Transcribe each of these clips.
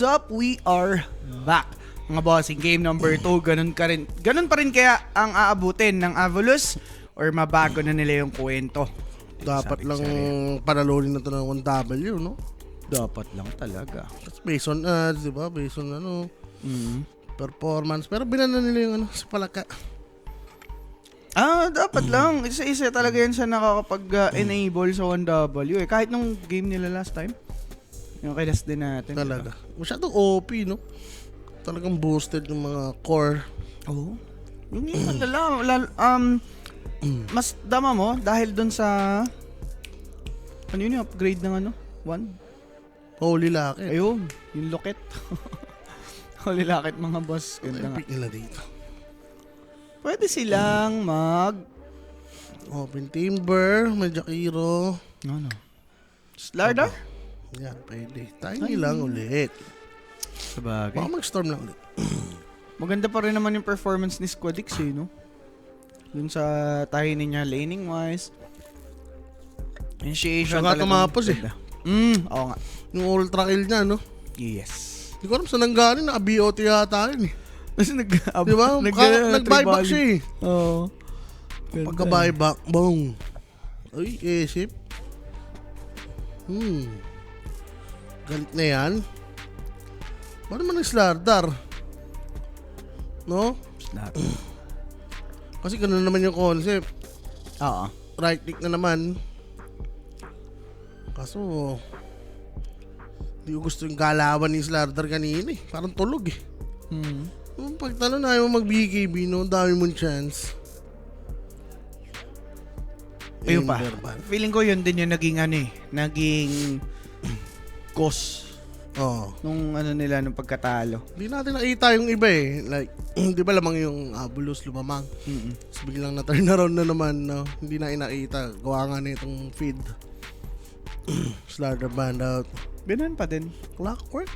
Up, we are back. Mga bossing, game number 2, ganun pa rin kaya ang aabutin ng Avolus or mabago na nila yung kwento? Dapat lang panalunin na ito ng 1W, no? Dapat lang talaga. That's based on ads, di ba? Based on performance. Pero binana nila yung si Palaka. Dapat lang. Isa-isa talaga yan sa nakakapag-enable sa 1W. Kahit nung game nila last time. Yung kilas din natin. Talaga. Masyadong OP, no? Talagang boosted yung mga core. Oo. Yung mas dama mo dahil dun sa ano yun yung upgrade ng 1? Holy Locket. Ayun, yung locket. Holy Locket mga boss. Ganda nga. Epic nila dito. Pwede silang Open Timber, may Jakiro. Ano? Slarda? Yan, pwede. Tiny lang ulit. Sabagay. Baka mag-storm lang ulit. Maganda pa rin naman yung performance ni Squadix no? Dun sa tiny niya laning wise. Initiation siya nga tumapos Oo nga. Yung ultra kill niya, no? Yes. Hindi ko alam saan nanggaling. Naka-BOT yata yun eh. Kasi diba? Nag-buyback siya eh. Oo. Pagka-buyback, boom. Uy, isip. Galit na yan. Paano naman nag-slardar? No? Slardar. Kasi ganoon naman yung concept. Oo. Right click na naman. Kaso di ko gusto yung galawan ni Slardar kanina eh. Parang tulog eh. Pag talo na ayaw mo mag-BKB, no? Dami mong chance. Ayun pa. Feeling ko yun din yung naging cause nung nila nung pagkatalo. Hindi natin nakita yung iba eh. Like, di ba lamang yung Avolus lumamang. Tapos biglang na-turn around na naman, no? Hindi na inakita. Gawa nga na itong feed. Slardar band out. Ganun pa din. Clockwork?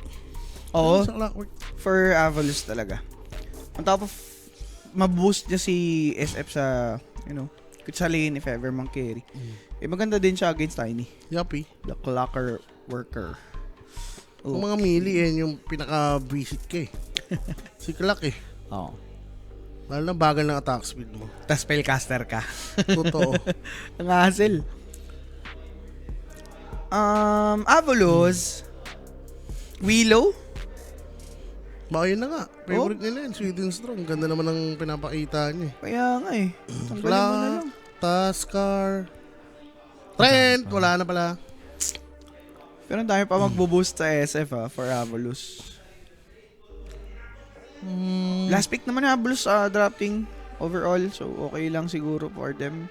Oo. Sa Clockwork. For Avolus talaga. On top of, maboost niya si SF sa, sa lane if ever mang carry. Maganda din siya against Tiny. Yuppie. The clocker worker. Yung mga melee yung pinaka-visit ka eh. Si Clock eh. Oo. Lalo na bagal ng attack speed mo. Tas spellcaster ka. Totoo. Ang hassle. Avolus, Willow. Baka yun na nga. Favorite nila yun. Sweet and Strong. Ganda naman ang pinapakita niya eh. Kaya nga eh. Tanggalin mo na lang. Taskar. Trent. Wala na pala. Pero ang dami pa magbo-boost sa SF for Avolus. Last pick naman ng Avolus drafting overall. So okay lang siguro for them.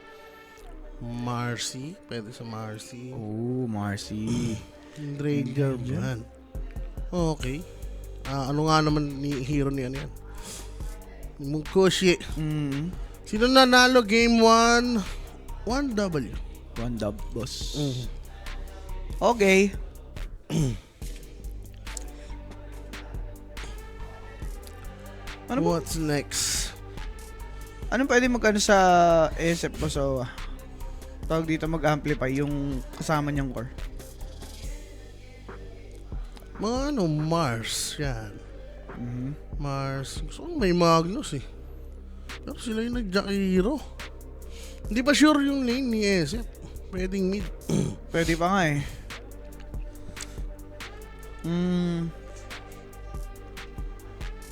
Marcy. Pwede sa Marcy. Oh, Marcy. Drager man. Okay. Ano nga naman ni hero niya yan? Mungkoshi. Sino nanalo game 1? 1W. 1W boss. Okay. What's next? Anong pwede magkano sa SF mo? So, tawag dito mag-amplify yung kasama niyang core. Mga Mars. Yan. Mars. Gusto ko may Magnus eh. Pero sila yung nag-Jakiro. Hindi pa sure yung lane ni SF. Pwedeng mid. Pwede pa nga eh.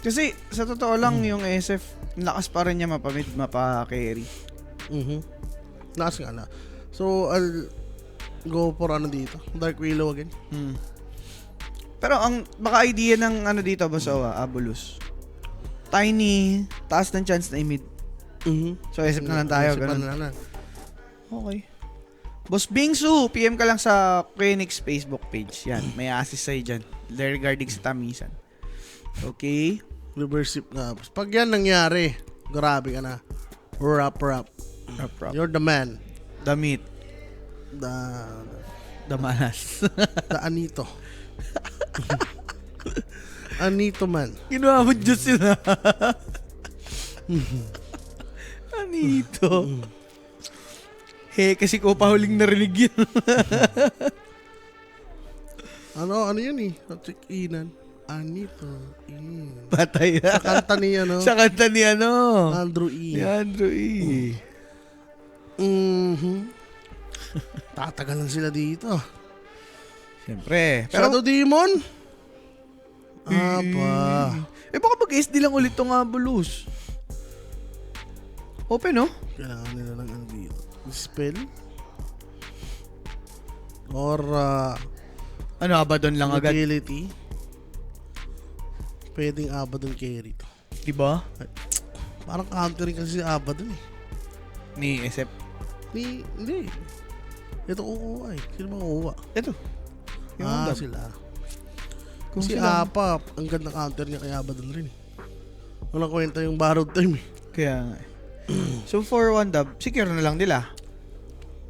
Kasi sa totoo lang yung SF, lakas pa rin niya mapamid, mapa-carry. Lakas nga na. So, I'll go for dito. Dark Willow again. Pero ang baka idea ng dito, boss, Avolus. Tiny, taas ng chance na i-mid. So, SF na lang tayo. Ganun. Okay. Boss Bingsu, PM ka lang sa Phoenix Facebook page. Yan, may assist sa'yo dyan. Regarding sa Tamisan. Okay. Reverse sip nga. Pag yan nangyari, grabe ka na. Rap. You're the man. The meat. The manas. The Anito. Anito man. Ginawa mo Diyos yun ha. Anito. Kasi ko pa huling narinig yun. Ano yun eh? Check-inan. Anito. Patay na. Sa kanta ni ano? Sa kanta ni ano? Andrew E. Ni Andrew E. Tatagalan sila dito. Siyempre. Shadow Demon? Aba. Baka mag-SD lang ulit tong Abulus. Open, no? Kailangan nila ng ano dito. Spell? Or Ano, Abaddon lang agad? utility? Pwedeng Abaddon carry to. Diba? Parang countering kasi si Abaddon eh. Ni SF. Hindi. Ito kukuha eh. Sino ba kukuha? Ito. Yung Undab. Sila. Kung Kasi sila- Apa, ang ganda counter niya kay Abaddon rin eh. Walang kwenta yung borrowed time eh. Kaya nga. So for Undab, secure na lang nila.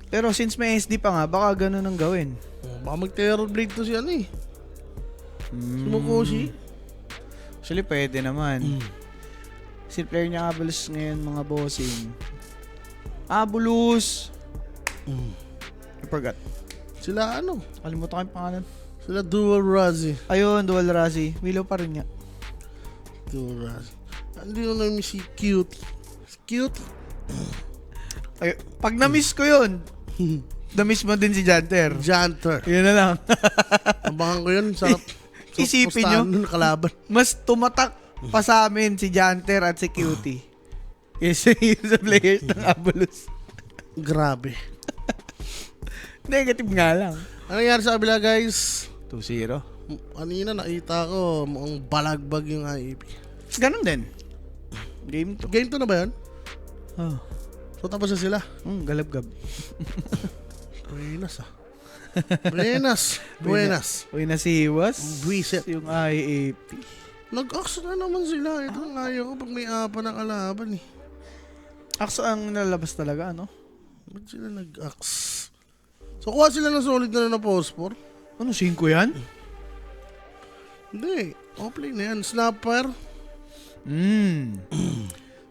Pero since may SD pa nga, baka ganun ang gawin. Baka mag-terror blade to si ano eh. Si Mukoshi. Actually, pwede naman. Si player niya Abulus ngayon, mga bossing. Abulus! I forgot. Sila ano? Kalimutan ko yung pangalan. Sila Dual Razi. Ayun, Dual Razi. Willow pa rin niya. Dual Razi. Hindi ko namin si Cutie. Cutie. Ay, pag na-miss ko yun, na-miss mo din si Janter. Janter. Yun na lang. Abangan ko yun. Sarap. Isipin nyo, Ng kalaban. mas tumatak pa sa amin si Janter at si Cutie. Yes, yung sa players ng Abulus. Grabe. Negative nga lang. Ano nangyari sa kabila guys? 2-0. Kanina nakita ko mukhang balagbag yung IEP. Ganun din. Game 2. Game 2 na ba yun? Oh. So tapos na sila. Galab-gab. Buenas ah. Buenas. Uy, nasiwas. Buisit. Yung IAP. Nag-ax na naman sila. Ito ang ayaw ko pag may apa ng kalaban eh. Akso ang nalabas talaga, ano? Ba't sila nag-ax? So kuha sila ng solid na phosphor? Ano, 5 yan? Hindi. Offlane na yan. Snapper.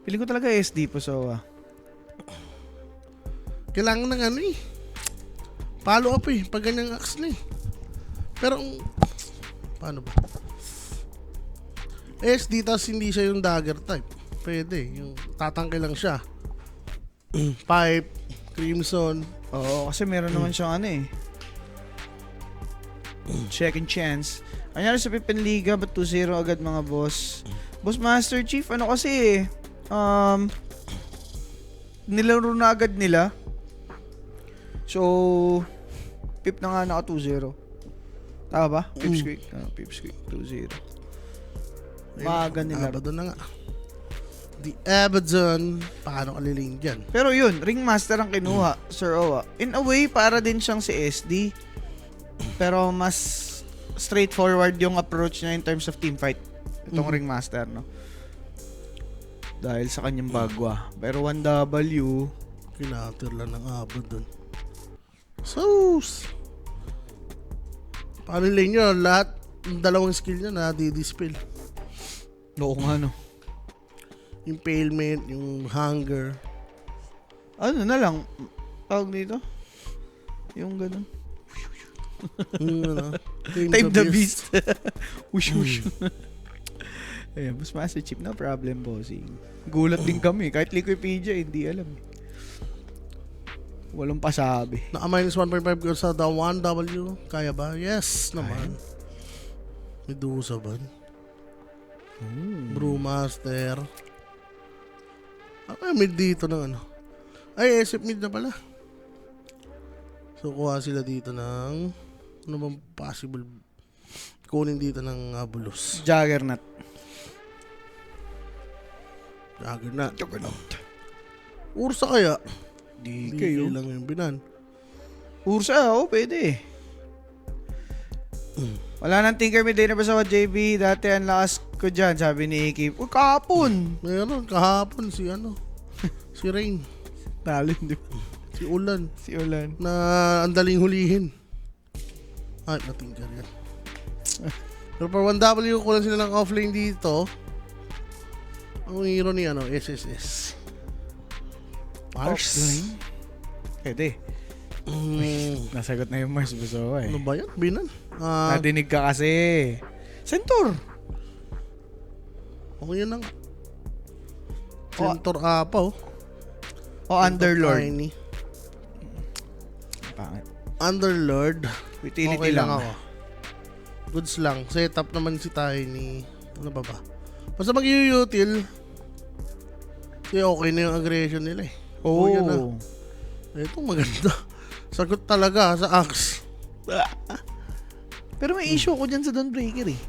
Piling ko talaga SD po, so Kailangan ng ano eh. Follow up eh. Pag ganyang axe na eh. Pero, paano ba? SD tas hindi siya yung dagger type. Pwede. Yung tatangke lang siya. Pipe. Crimson. Oo, kasi meron naman siyang ano eh. Second chance. Anyari sa Pippen Liga, ba't 2-0 agad mga boss? Boss Master Chief, ano kasi nilaro na agad nila. So, Pip na nga naka 2-0. Tama ba? Pipsqueak. Pipsqueak 2-0. Maaga nila. Abaddon na nga. The Abaddon. Paano kaliling dyan? Pero yun, Ringmaster ang kinuha, Sir Owa. In a way, para din siyang si SD. Pero mas straightforward yung approach niya in terms of teamfight. Itong Ringmaster, no? Dahil sa kanyang bagwa. Pero 1W, Kinater lang ng Abaddon. Sus! Paano lane nyo? Lahat, yung dalawang skill niya na-dispel. oo nga, no? Impalement, yung hunger. Ano na lang, tawag dito? Yung ganun. Yung ano, Time the beast. Wush, wush. Ayan, mas Master Chief, no problem, bossing. Gulat din kami. Kahit Liquipedia, hindi alam. Walang pasabi. Naka-minus 1.5 ko sa the 1W. Kaya ba? Yes naman. Medusa ba? Brewmaster. Ano mid dito ng ano? Ay, SF mid na pala. So, kuha sila dito ng ano bang possible kunin dito ng Abulus. Juggernaut. Juggernaut. Ursa kaya? Di Hindi kayo. lang yung binan. Ursa, pwede. Wala nang Tinker Medina pa sa JB. Dati ang lakas ko dyan, sabi ni Iki. Uy, kahapon! Meron, kahapon si ano, si Rain, Talon, di ba? si Ulan, Si Ulan. na ang daling hulihin. Ay, natingkar yan. Pero for 1W, kulang sila ng offlane dito. Ang hero ni ano, SSS. Mars. Pwede. Nasagot na yung Mars Busowa eh. Ano ba yan? Binan? Nadinig ka kasi. Centaur. O yun lang. Centaur Apaw. O Underlord. Tiny. Pangit. Underlord. Utility Okay lang lang. ako. Goods lang. Setup naman si Tiny. Ano ba ba? Basta mag-util. Kasi okay na yung aggression nila eh. Oh. Yun na. Ito maganda. Sagot talaga sa axe. Pero may issue ko dyan sa Dawnbreaker eh.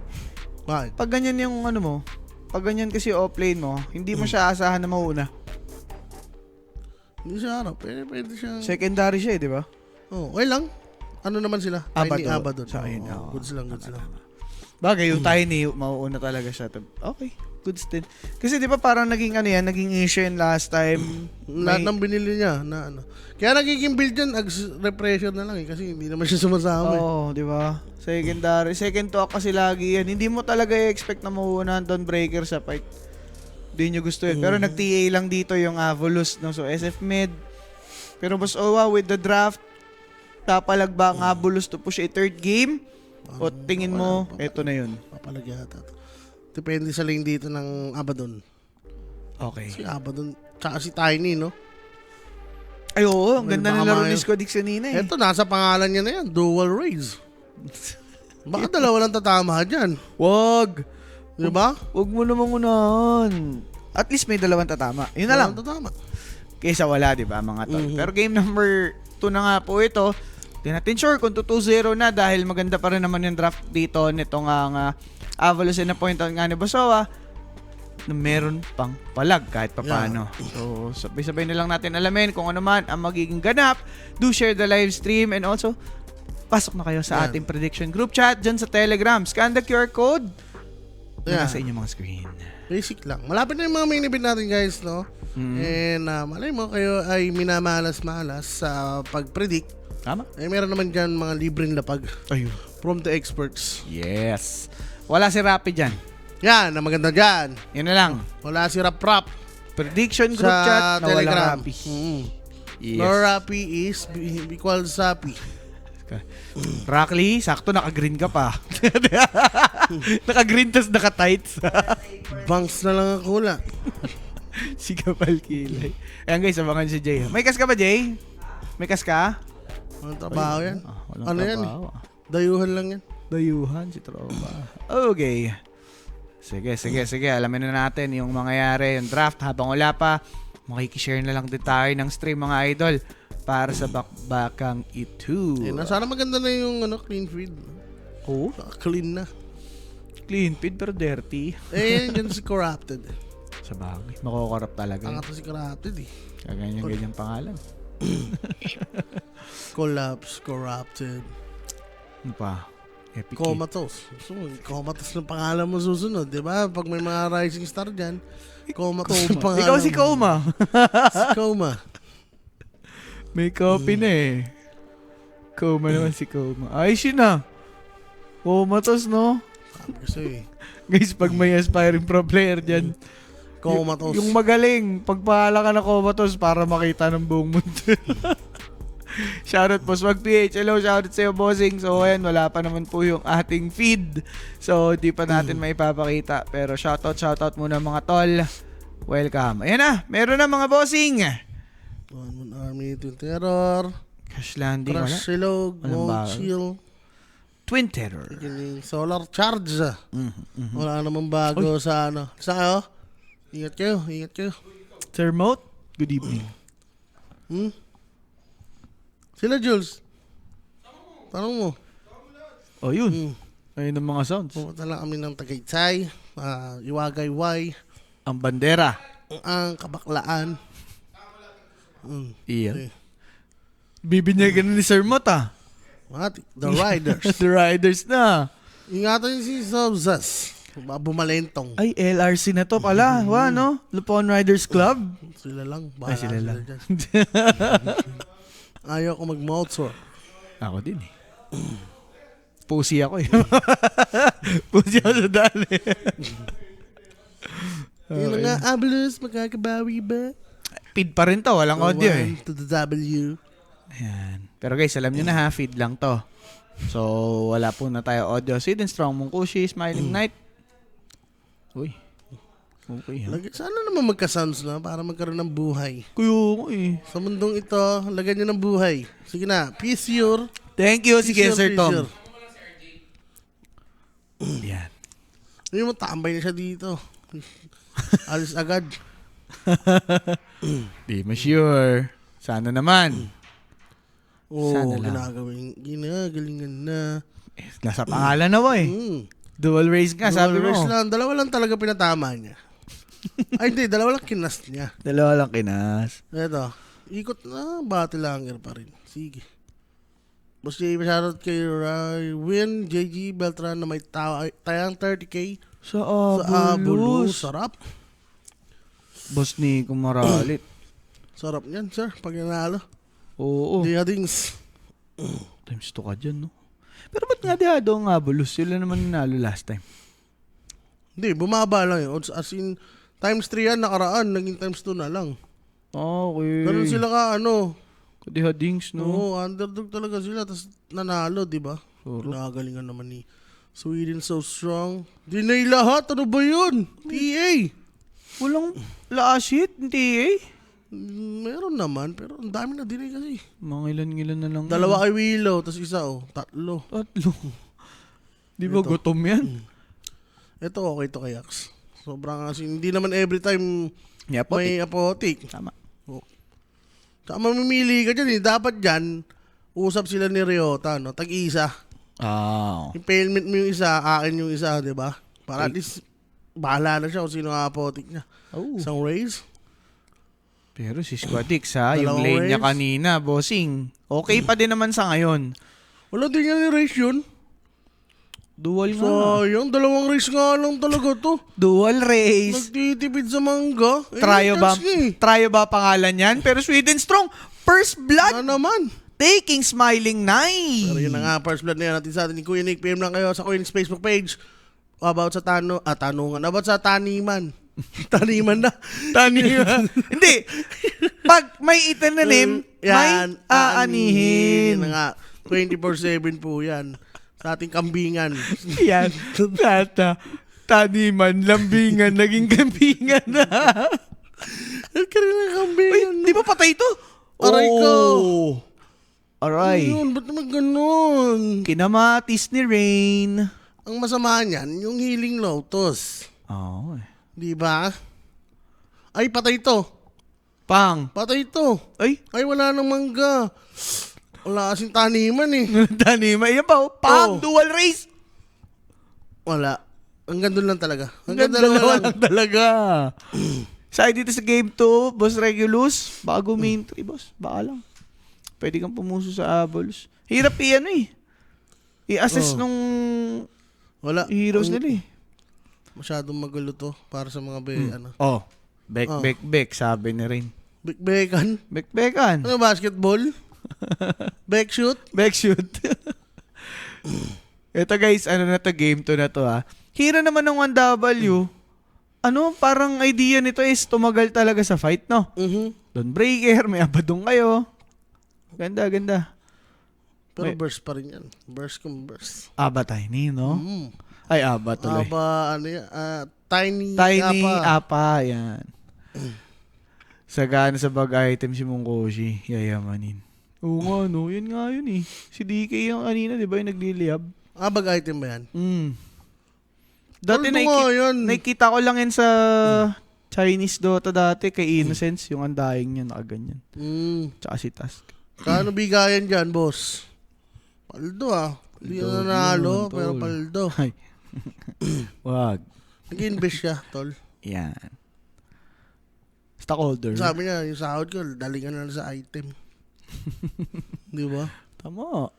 Bakit? Pag ganyan yung ano mo, pag ganyan kasi offlane mo, hindi mo siya asahan na mauna. Hindi siya harap. Pwede siya. Secondary siya eh, di ba? Oh, okay lang. Ano naman sila? Tiny Abaddon. Sa akin, oo. Goods lang, goods lang. Bagay, yung Tiny, mauuna talaga siya. Okay, goods din. Kasi di ba parang naging ano yan, naging issue yan last time. Lahat ng binili niya na ano. Kaya nagiging build yan, repressure na lang eh. Kasi hindi naman siya sumasama eh. Oo, di ba? Secondary. Second to kasi lagi yan. Hindi mo talaga i-expect na mauuna ang Dawnbreaker sa fight. Hindi nyo gusto yun. Pero nag-TA lang dito yung Avolus, no? So, SF mid. Pero Boss Owa, with the draft, tapalag ba ang Avolus to push a third game? O tingin mo, eto na yun. Papalag yata. Depende sa lane dito ng Abaddon. Okay. Si Abaddon, tsaka si Tiny, no? Ay, oo. Ang ganda ng laro ni Baka Squadix kanina eh. Eto, nasa pangalan niya na yan. Dual Raids. Baka dalawa lang tatama dyan. Wag. Diba? Wag mo namang unahan. At least may dalawang tatama. Yun na lang. Tatama. Kaysa wala, di ba, mga tol? Pero game number 2 na nga po ito. Di natin sure kung 2-0 na dahil maganda pa rin naman yung draft dito nitong Avolus and appointed nga ni Bosowa na meron pang palag kahit papano. So, sabay-sabay na lang natin alamin kung ano man ang magiging ganap. Do share the live stream and also pasok na kayo sa ating prediction group chat dyan sa Telegram. Scan the QR code na nasa inyong mga screen. Basic lang. Malapit na yung mga main event natin, guys, no? And malay mo, kayo ay minamalas-malas sa pag-predict. Tama? Eh, meron naman dyan mga libreng lapag Ayun. from the experts. Yes. Wala si Rappi dyan. Yan, na maganda dyan. Yun na lang. Wala si Rap Prediction group sa chat na walang Telegram. Rappi. Yes. No Rappi is equal Sapi. Rockly, sakto naka-green ka pa. Naka-green tas naka-tights. Banks na lang ang kula. Si Kapal Kilay. Ayan guys, abangan si Jay. May kas ka ba, Jay? May kas ka? Walang trabaho yan. Walang Ano yan eh? trabaho. Dayuhan lang yan. Dayuhan si Tropa. Okay. Sige. Alamin na natin yung mangyayari, yung draft. Habang wala pa, makikishare na lang din tayo ng stream, mga idol, para sa bakbakang ito. Sana maganda na yung clean feed. Oh? Clean na. Clean feed pero dirty. Eh, yan si Corrupted. Sa bagay. Makokorrupt talaga. Ang ato si Corrupted eh. Ganyan pangalan. Collapse, Corrupted. Ano pa? Epic. Comatose. So, Comatose ng pangalan mo susunod, di ba? Pag may mga rising star dyan, Comatose ng pangalan Ikaw si mo. Coma. Si Coma. May copy na eh. Coma naman si Coma. Ayos yun ah. Comatose, no? Sabi ko sa'yo eh. Guys, pag may aspiring pro player dyan, Comatose. yung magaling, pagpahala ka na Comatose para makita ng buong mundo. Shoutout po, Swag PH. Hello, shoutout sa'yo, bossing. So, ayan, wala pa naman po yung ating feed. So, di pa natin maipapakita. Pero shoutout muna mga tol. Welcome. Ayan na, meron na mga bossing. One Moon Army, Twin Terror, Crash Landing, wala. Crash Silog, Walang Mold bago. Chill, Twin Terror. Solar Charge. Wala namang bago sa ano. Sa kayo? Ingat kayo. Thermote, good evening. Sila Jules. Tanong mo. Oh, yun. Ayun ang mga sounds. Pumunta lang kami ng Tagaytay, Iwagay Y, Ang bandera. ang Kabaklaan. Iyan. Bibinyagan ni Sir Mot ah. What? The Riders. The Riders na. Ingatan niyo si Sobzas. Bumalentong. Ay, LRC na to pala. No? Lupon Riders Club. Sila lang. Ay, sila lang. dyan. Ayaw ko mag-mouth sore. Ako din eh. Pusi ako eh. Pusi ako sa dali. Yun nga, Ablus, magkakabawi ba? Feed pa rin to. Walang audio eh. One to the W. Ayan. Pero guys, alam nyo na ha, feed lang to. So, wala po na tayo audio. Sid and Strong, Mungkushi, Smiling Night. Uy. Okay, ha? Sana naman magka-sounds na para magkaroon ng buhay. Kuyo ko eh. Sa mundong ito, lagyan nyo ng buhay. Sige na, peace your. Thank you, sige Sir Tom. Yan. Hindi mo, tambay na siya dito. Alis agad. Di mo sure. Sana naman. Oo, Sana lang. ginagalingan na. Nasa pangalan na mo eh. Dual race nga, sabi mo. Race lang. Dalawa lang talaga pinatama niya. Ay, hindi. Dalawa lang kinast niya. Dalawa lang kinas. Eto. Ikot na. Batilanger pa rin. Sige. Boss J, masyadot kay Win, JG, Beltran na may tayang 30k Sa sa Abulus. Abulus. Sarap. Boss ni Kumaralit. Sarap niyan, sir. Pag nanalo. Oo. Dihadings. Times 2 ka dyan, no? Pero ba't nga dihado ang Abulus? Sila naman nanalo last time. Hindi, bumaba lang yun. Odds as in, times 3 yan nakaraan. Naging times 2 na lang. Okay. Ganun sila ka, Dihadings, no? Oo, underdog talaga sila. Tapos nanalo, di ba? Sure. Nakagalingan naman ni Sweden so strong. Dinay lahat. Ano ba yun? TA. Walang last hit, hindi eh. Meron naman, pero ang dami na dinay kasi. Mga ilan-ilan na lang. Dalawa kay Willow, tapos isa, tatlo. Tatlo. Di ba Ito. gutom yan? Ito, okay to kay Axe. Sobrang kasi, hindi naman every time Yeah, may apotik. Tama. Saka mamimili ka dyan eh. Dapat dyan, usap sila ni Ryota, no? Tag-isa. Yung payment mo yung isa, akin yung isa, di ba? Para at least, bahala na siya kung sino ang apotik niya. Oh. Isang raise. Pero si Squadix ha, yung Dalawang lane niya waves. kanina, bossing. Okay pa din naman sa ngayon. Wala din nga ni race yun. Dual nga. Sayang, dalawang race nga lang talaga to. Dual race. Nagtitipid sa mangga. Tryo ba? Tryo ba pangalan yan? Pero Sweden Strong, first blood, Ano naman? taking Smiling Pero yun Night. na nga, first blood na yan natin sa atin ni Kuya Nick. PM lang kayo sa Kuya Nick's Facebook page. About sa tanungan. About sa taniman. Taniman na. Taniman. Hindi. Pag may itananim, may aanihin. Yan na nga. 24/7 po yan. Sa ating kambingan. Yan. Taniman, lambingan, naging kambingan na. Nagkaroon ng kambingan. Di ba patay ito? Aray ko. Aray. Ayun, ba't naman ganun? Kinamatis ni Rain. Ang masama niyan, yung Healing Lotus. Oo. Di ba? Ay, patay to. Pang. Patay to. Ay. Ay, wala nang mangga. Wala kasing taniman eh. Taniman. Yan pa. Pang. Dual race. Wala. Ang ganda lang talaga. Ang Ganda dalawa lang talaga. Sa'yo dito sa game 2, Boss Regulus. Bago main 3, boss. Baka lang. Pwede kang pumuso sa Abulus. Hirap i-ano eh. I-assess nung Wala. heroes nila eh. Masyadong magulo to para sa mga ano. Oh. Bek, sabi ni Rain. Bekan. Bekan. Ano, basketball? Back shoot? Back shoot. Ito guys, ano na to, game 2 na to ha. Hira naman ng 1W. Ano, parang idea nito is tumagal talaga sa fight, no? Don breaker, may abadong kayo. Ganda. Pero burst pa rin yan. Burst kung burst. Aba tiny, no? Ay, aba tuloy. Ano yan? Tiny apa, yan. Sagana sa bag item si Mungkoshi, yayamanin. Oo nga, no? Yan nga yun eh. Si DK yung kanina, di ba, yung nagliliyab? Bag item ba yan? Dati nakikita ko lang yan sa Chinese Dota dati, kay Innocence, yung undying niya, nakaganyan. Tsaka si Task. Kano bigayan dyan, boss? Paldo Hindi na nanalo, pero paldo. Ay. Wag. Nag-invest siya, tol. Yan. Stockholder. Sabi niya, yung sahod ko, dalingan na lang sa item. Di ba? Tama.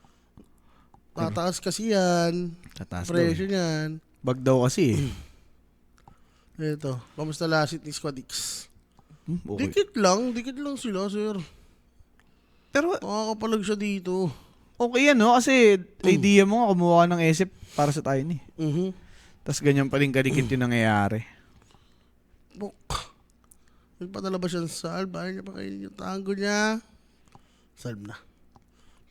Tataas kasi yan. Tataas Presyo daw. niyan. Bag daw kasi eh. Ito, kamusta lasit ni Squadix? Okay. Dikit lang sila, sir. Pero Nakakapalag siya dito. okay yan, no? Kasi idea mo nga, kumuha ka ng SF para sa Tiny. Tapos ganyan pa rin kadikit yung nangyayari. Nagpadala ba siya ng salve? Ayaw niya pa kainin yung tango niya. Salve na.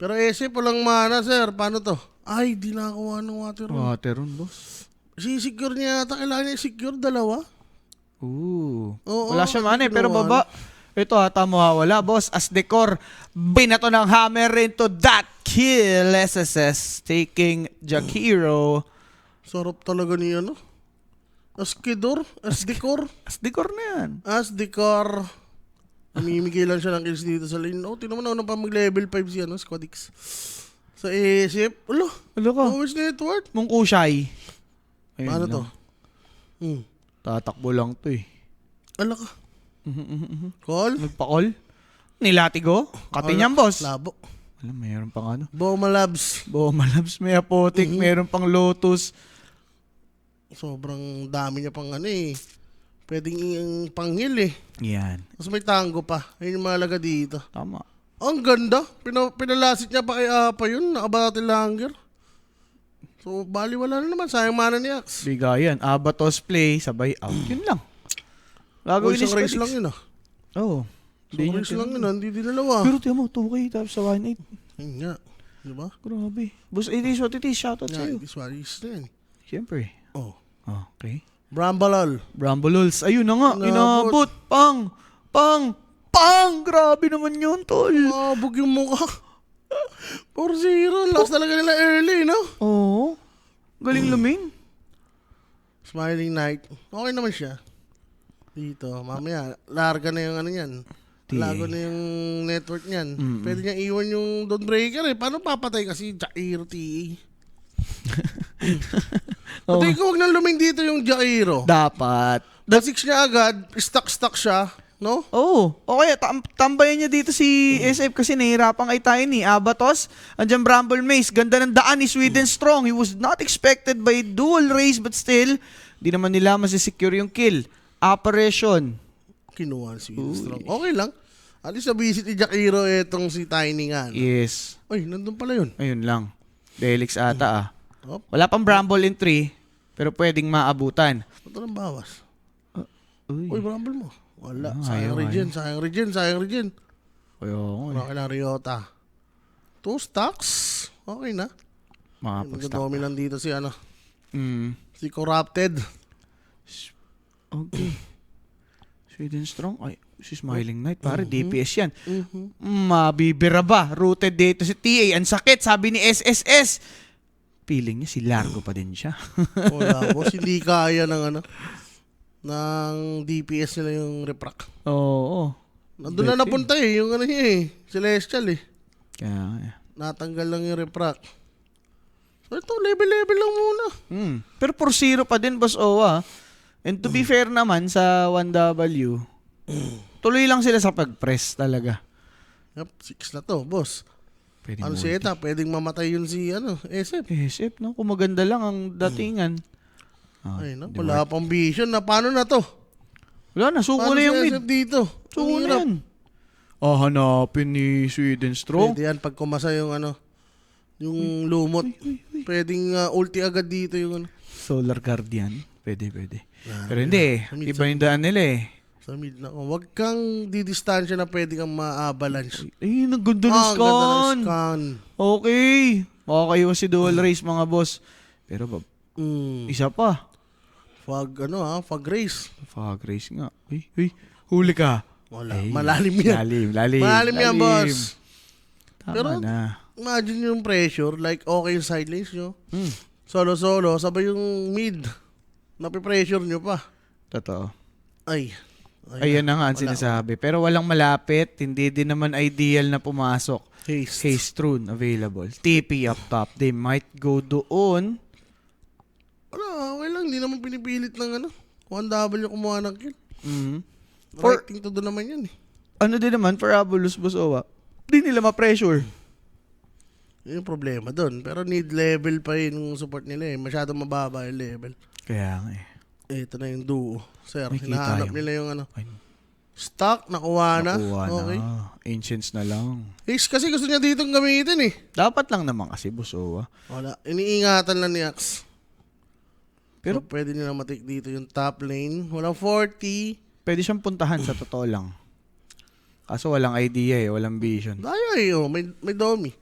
Pero SF walang mana, sir. Paano to? Ay, di nakakuha ng water. Water run, boss. Si-secure niya yata. Kailangan niya i-secure dalawa. Ooh. Oo, Wala siya man pero ginawa. baba. Ito tamo wala, boss. As decor, binato ng hammer into that kill. SSS taking Jakiro. Sarap talaga niya, no? Askedor? Asdecor? As decor na yan. Asdecor. Namimigay lang siya ng kills dito sa lane. Oh, tinan mo na pa mag-level 5 siya, no? Squadix. Sa SF. Ulo. Ano ka? Always network. Mungkushay. Ayun Paano lang. to? Tatakbo lang to eh. Ala ka. Call? Nagpa-call? Nilatigo? Katinyang, boss. Labo. Alam, mayroon pang ano. Boma Labs. Boma Labs, may apotek, mayroon pang Lotus. Sobrang dami niya pang ano eh. Pwedeng panghil eh. Yan. Tapos may tango pa. Ayun yung mahalaga dito. Tama. Ang ganda. Pinalasit niya pa kay Apa yun. Nakabattle hanger. So, bali wala na naman. Sayang mana ni Axe. Bigayan. Abatos play, sabay out. Yun lang. O, Gagawin ni isang race Squadix. lang yun ah. Oo. Isang race lang yun ah. Hindi dalawa. Pero tiyan mo, 2K tapos sa 1.8. Ayun nga. Diba? Grabe. Boss, it is what it is. Shoutout Yeah, sa'yo. this one is na yan. Siyempre. Oh. Okay. Brambalol. Brambles. Ayun na nga. Inabot. Inabot. Pang! Grabe naman yun, tol. Mabog yung mukha. 4-0. Last talaga nila early, no? Oo. Galing lumin. Smiling Knight. Okay naman siya. Dito. Mamaya, larga na yung ano yan. Lago na yung network niyan. Pwede niya iwan yung Dawnbreaker eh. Paano papatay kasi Jairo TE? Patay ko, huwag nang luming dito yung Jairo. Dapat. Dasix niya agad, stuck siya, no? Oo. Okay, tambayan niya dito si SF kasi nahihirapan kay Tiny. Abatos, andyan Bramble Maze. Ganda ng daan ni Sweden Strong. He was not expected by dual race but still, di naman nila masisecure yung kill. Apparition. Kinuha si Sweden Strong. Okay lang. At least nabisit ni Jairo etong si Tiny nga. No? Yes. Ay, nandun pala yun. Ayun lang. Delix ata Hop. Wala pang Bramble in 3, pero pwedeng maabutan. Ito lang bawas. Uy. Uy, Bramble mo. Wala. Ayaw, sayang regen. Ayun. Okay lang, Ryota. 2 stacks. Okay na. Makapag-stop. Nagdomi lang dito si ano. Mm. Si Corrupted. Okay. Sweden Strong. Ay, si Smiling Knight. Pare, DPS yan. Mhm. Mabibira ba? Rooted dito si TA. Ang sakit, sabi ni SSS. Feeling niya, si Largo pa din siya. Wala po. Hindi kaya ng ano. Ng DPS nila yung reprack. Oo. Nandun na napunta eh. Yung ano niya eh. Celestial eh. Kaya, Natanggal lang yung reprack. So ito, level lang muna. Pero 4-0 pa din, Boss Owa. And to be fair naman sa 1W, tuloy lang sila sa pag-press talaga. Yup, 6 na to, boss. Pwede Ano si Eta? Pwedeng mamatay yun si ano, SF. SF, no? Kung maganda lang ang datingan. Ay, no? Wala pang vision na. Paano na to? Wala na, suko Paano na yung si mid. SF dito? Suko Ang na hirap. yan. Hanapin ni Sweden Strong. Pwede yan pag kumasa yung ano, yung lumot. Pwedeng ulti agad dito yung ano. Solar Guardian. Pwede. Pero hindi, iba yung daan nila eh. Sa mid na. Huwag kang didistansya na pwede kang ma-avalanche. Ay, ang ganda ng Ang ganda ng scan. scan. Okay. Makakayo si dual race mga boss. Pero isa pa. Fog race. Fog race nga. Uy, huli ka. Wala. Ay, Malalim yan. Lalim. Malalim yan, boss. Tama Pero, na. Imagine yung pressure, like okay yung side lanes nyo. Solo, sabay yung mid. Napipressure nyo pa. Totoo. Ay. Ayan na nga ang sinasabi. Pero walang malapit. Hindi din naman ideal na pumasok. Haste Rune available. TP up top. They might go doon. Wala, okay lang. Hindi naman pinipilit ng ano. 1W kumuha ng kill. For- Rating to doon naman yan eh. Ano din naman for Abulus Bosowa? Di nila ma-pressure. Yun yung problema doon. Pero need level pa yung support nila eh. Masyadong mababa yung level. Kaya nga eh. Ito na yung duo. Sir, May kita hinahanap yung- nila yung ano. Ay, Stock, nakuha na. nakuha Okay. na. Ancients na lang. Ace kasi gusto niya ditong gamitin eh. Dapat lang naman kasi Bosowa. Wala. Iniingatan lang ni Axe. Pero So, pwede nila matik dito yung top lane. Walang 40. pwede siyang puntahan sa totoo lang. Kaso walang idea eh. Walang vision. Daya eh. Oh. May domi.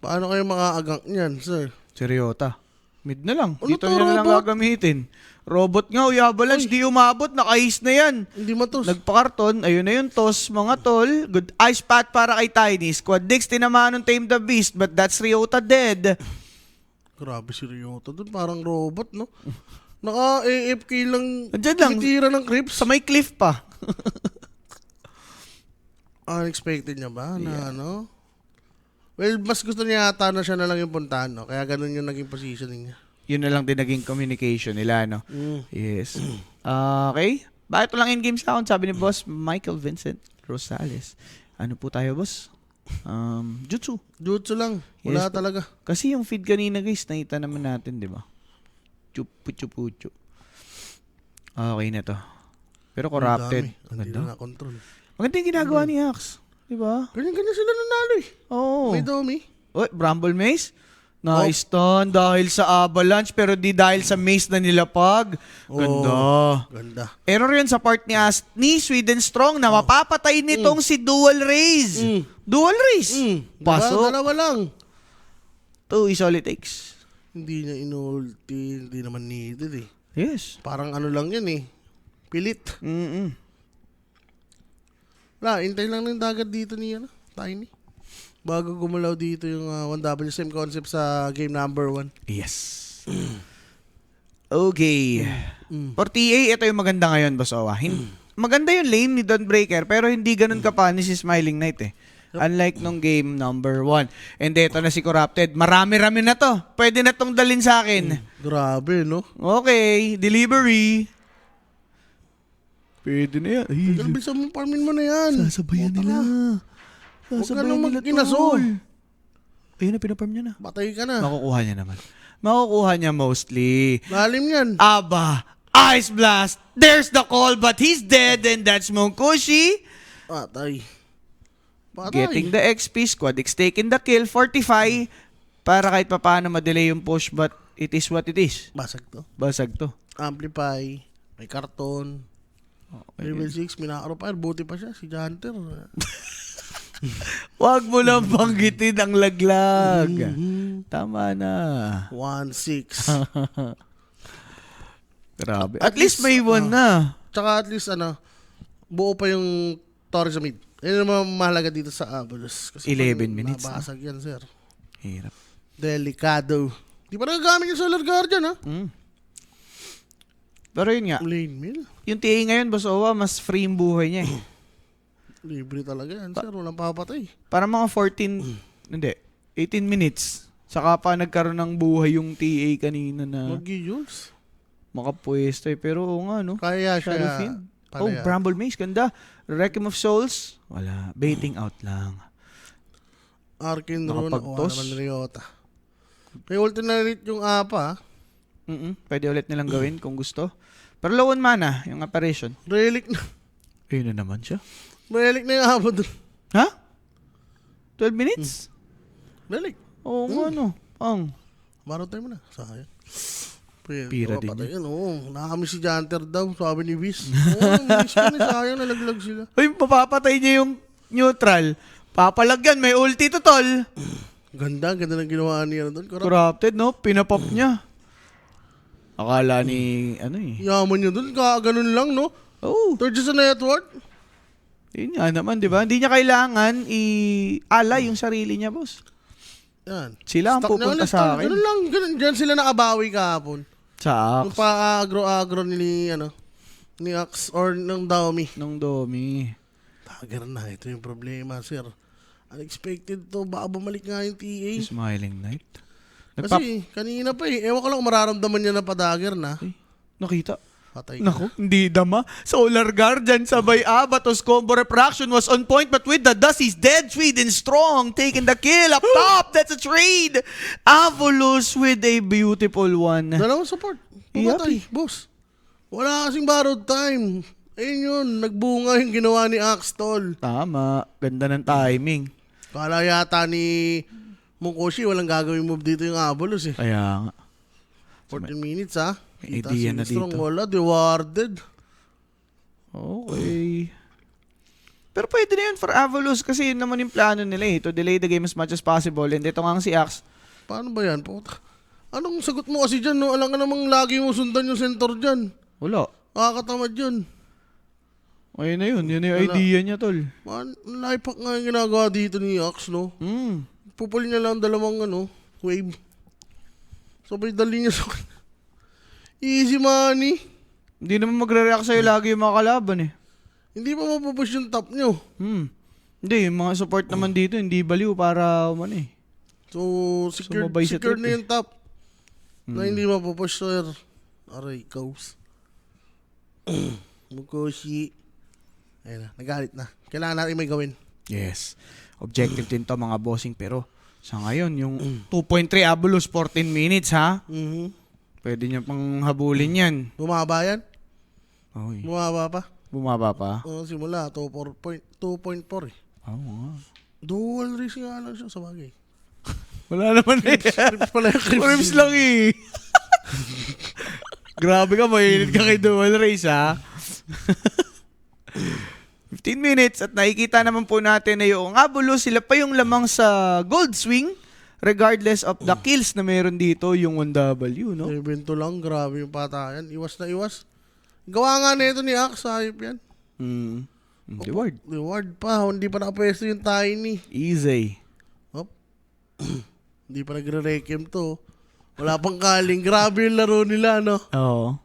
Paano kayo makaagang niyan, sir? Seriota. Mid na lang. Ano Dito to, niya na lang robot? gagamitin. Robot nga, Avalanche, di umabot. Nakahis na yan. Hindi matos. Nagpakarton, ayun na yung toss, mga tol. Good ice path para kay Tiny. Squad Dix, tinamaan ng Tame the Beast, but that's Ryota dead. Grabe si Ryota dun. Parang robot, no? Naka-AFK lang. Andyan lang. Titira ng creeps. Sa may cliff pa. Unexpected niya ba na ano? Well, mas gusto niya yata na siya na lang yung puntahan, no? Kaya ganun yung naging positioning niya. Yun na lang din naging communication nila, no? Yes. Okay. Bakit lang in-game sound? Sabi ni Boss Michael Vincent Rosales. Ano po tayo, Boss? Jutsu. Jutsu lang. Wala Yes, talaga. Kasi yung feed kanina, guys, nakita naman natin, di ba? Chupu-chupu-chu. Okay na to. Pero corrupted. Ang Ang dami. Hindi ganda. na control. Maganda yung ginagawa ni Axe. Di ba? Ganyan-ganyan sila nanalo eh. Oo. May Domi. Oy, Bramble Maze? Nice stun dahil sa Avalanche pero di dahil sa Maze na nilapag. Ganda. Ganda. Error yun sa part ni Sweden Strong na mapapatay nitong si Dual Raze. Dual Raze. Pasok. Dalawa lang. 2 is all it takes. Hindi niya inulti. Hindi naman needed eh. Yes. Parang ano lang yan eh. Pilit. Wala, hintay lang ng dagat dito ni Tiny. Bago gumalaw dito yung 1WSM concept sa game number 1. Yes. Okay. For TA, ito yung maganda ngayon, Boss Owa. Maganda yung lane ni Don Breaker, pero hindi ganun kapanis si Smiling Knight eh. Unlike nung game number 1. And eto na si Corrupted. Marami-rami na to. Pwede na tong dalin sa akin. Grabe, no? Okay. Delivery. Pwede na yan. Ay, Bilisan mo, farmin mo na yan. sasabayan Bota nila. ka. Huwag ka Sasabayan nang nila, mag-inasol. tol. Ayun na, pinaparm niya na. Patay ka na. Makukuha niya naman. Makukuha niya mostly. Lalim yan. Aba, Ice Blast. There's the call, but he's dead, and that's Monkushi. Patay. Getting the XP, Squad X taking the kill, 45. Para kahit papaano ma-delay yung push, but it is what it is. Basag to. Basag to. Amplify. May karton. Level 6, minakaro pa. Buti pa siya, si Hunter. Huwag mo lang banggitin ang laglag. Tama na. 1-6. Grabe. At least may one na. Tsaka at least buo pa yung Torre sa mid. Yan naman mahalaga dito sa Avalos. Kasi 11 minutes, nabasag yan, sir. Hirap. Delikado. Di pa nagagamit yung Solar Guardian, ha? Pero yun nga, Lane mill. yung TA ngayon, Boss Owa, mas free yung buhay niya eh. Libre talaga yan, sir. Walang papatay. Para mga 18 minutes. Saka pa nagkaroon ng buhay yung TA kanina na Mag-use. makapwesto eh. Pero oo nga, no? Kaya siya. Shadowfiend. Oh, Bramble Maze, ganda. Requiem of Souls, wala. Baiting out lang. Arcane Rune. Nakapagtos. Naman Ryota. May alternate yung APA. Pwede ulit nilang gawin kung gusto. Pero low on mana, yung apparition. Relic na. Ayun na naman siya. Relic na yung APA doon. Ha? 12 minutes? Relic. Oo nga, no. Maro tayo mo na. Sayang. Pira din yun. Oo, nakakamiss si Janter daw, sabi ni Viz. Oo, miss ko na, sayang, nalaglag sila. Uy, papapatay niya yung neutral. Papalagyan, may ulti to, tol. Ganda ng ginawa niya doon. Corrupted, no? Pinapop niya. Akala ni, Yaman niya doon, ganun lang, no? Oh, Third sa network. yun nga naman, di ba? Hindi niya kailangan i-ala yung sarili niya, boss. Yan. Sila ang Stock pupunta na, sa akin. Ganun lang, dyan sila nakabawi kahapon. Sa Yung Axe. pa-agro-agro ni Axe or ng Daomi. Nung Domi. Tagar na, ito yung problema, sir. Unexpected to, baka bumalik nga yung TA. Smiling Knight. Kasi kanina pa ewan ko lang mararamdaman niya na pa-dagger na. Nakita. Patay ka. Naku, hindi dama. Solar Guardian sabay Abatos combo refraction was on point but with the dust he's dead. Sweden strong taking the kill up top. That's a trade. Avolus with a beautiful one. Dalawang support. Pumatay, boss. Wala kasing borrowed time. Ayun yun, nagbunga yung ginawa ni Axtol. Tama. Ganda ng timing. Kala yata ni Monkoshi, walang gagawin move dito yung Avolus eh. Kaya nga. 14 minutes ha. May Kita idea si na Strong, dito. wala, rewarded. Okay. Pero pwede na yun for Avalus kasi yun naman yung plano nila eh, to delay the game as much as possible. And ito nga si Axe. Paano ba yan? Puta. Anong sagot mo kasi dyan, no? Alam ka namang lagi mo sundan yung center dyan. Wala. Nakakatamad yun. Ayun na yun. Yun na yung idea niya, tol. Man, life hack nga yung ginagawa dito ni Axe, no? Pupul niya lang dalawang, wave. Sabay dali niya sa easy money. Hindi naman magre-react sa'yo lagi yung mga kalaban eh. Hindi pa mapupush yung top nyo. Hindi, yung mga support naman dito, hindi baliw para eh. So, secure Sumabay sa trip na yung top. Na hindi mapupush, sir. Aray, goes. Mukoshi. Ayun na, nagalit na. Kailangan natin may gawin. Yes. Objective din to mga bossing, pero sa ngayon, yung 2.3 Avalus, 14 minutes ha? Pwede niya pang habulin yan. Bumaba yan? Oy. Bumaba pa? Bumaba pa? Oo, simula. 2.4 eh. Oo nga. Dual race nga lang siya sa bagay. Wala naman eh. Crips pala yung crips. Crips lang eh. Grabe ka, mainit ka kay dual race ha? 15 minutes at nakikita naman po natin na yung Avalus, sila pa yung lamang sa gold swing regardless of the kills na meron dito yung 1W, no? Evento lang, grabe yung patayan. Iwas na iwas. Gawa nga na ito ni Axe, hayop yan. Reward. Reward pa, hindi pa nakapwesto yung Tiny. Easy. Hop. Hindi pa nagre-requiem to. Wala pang kaling. Grabe yung laro nila, no? Oo.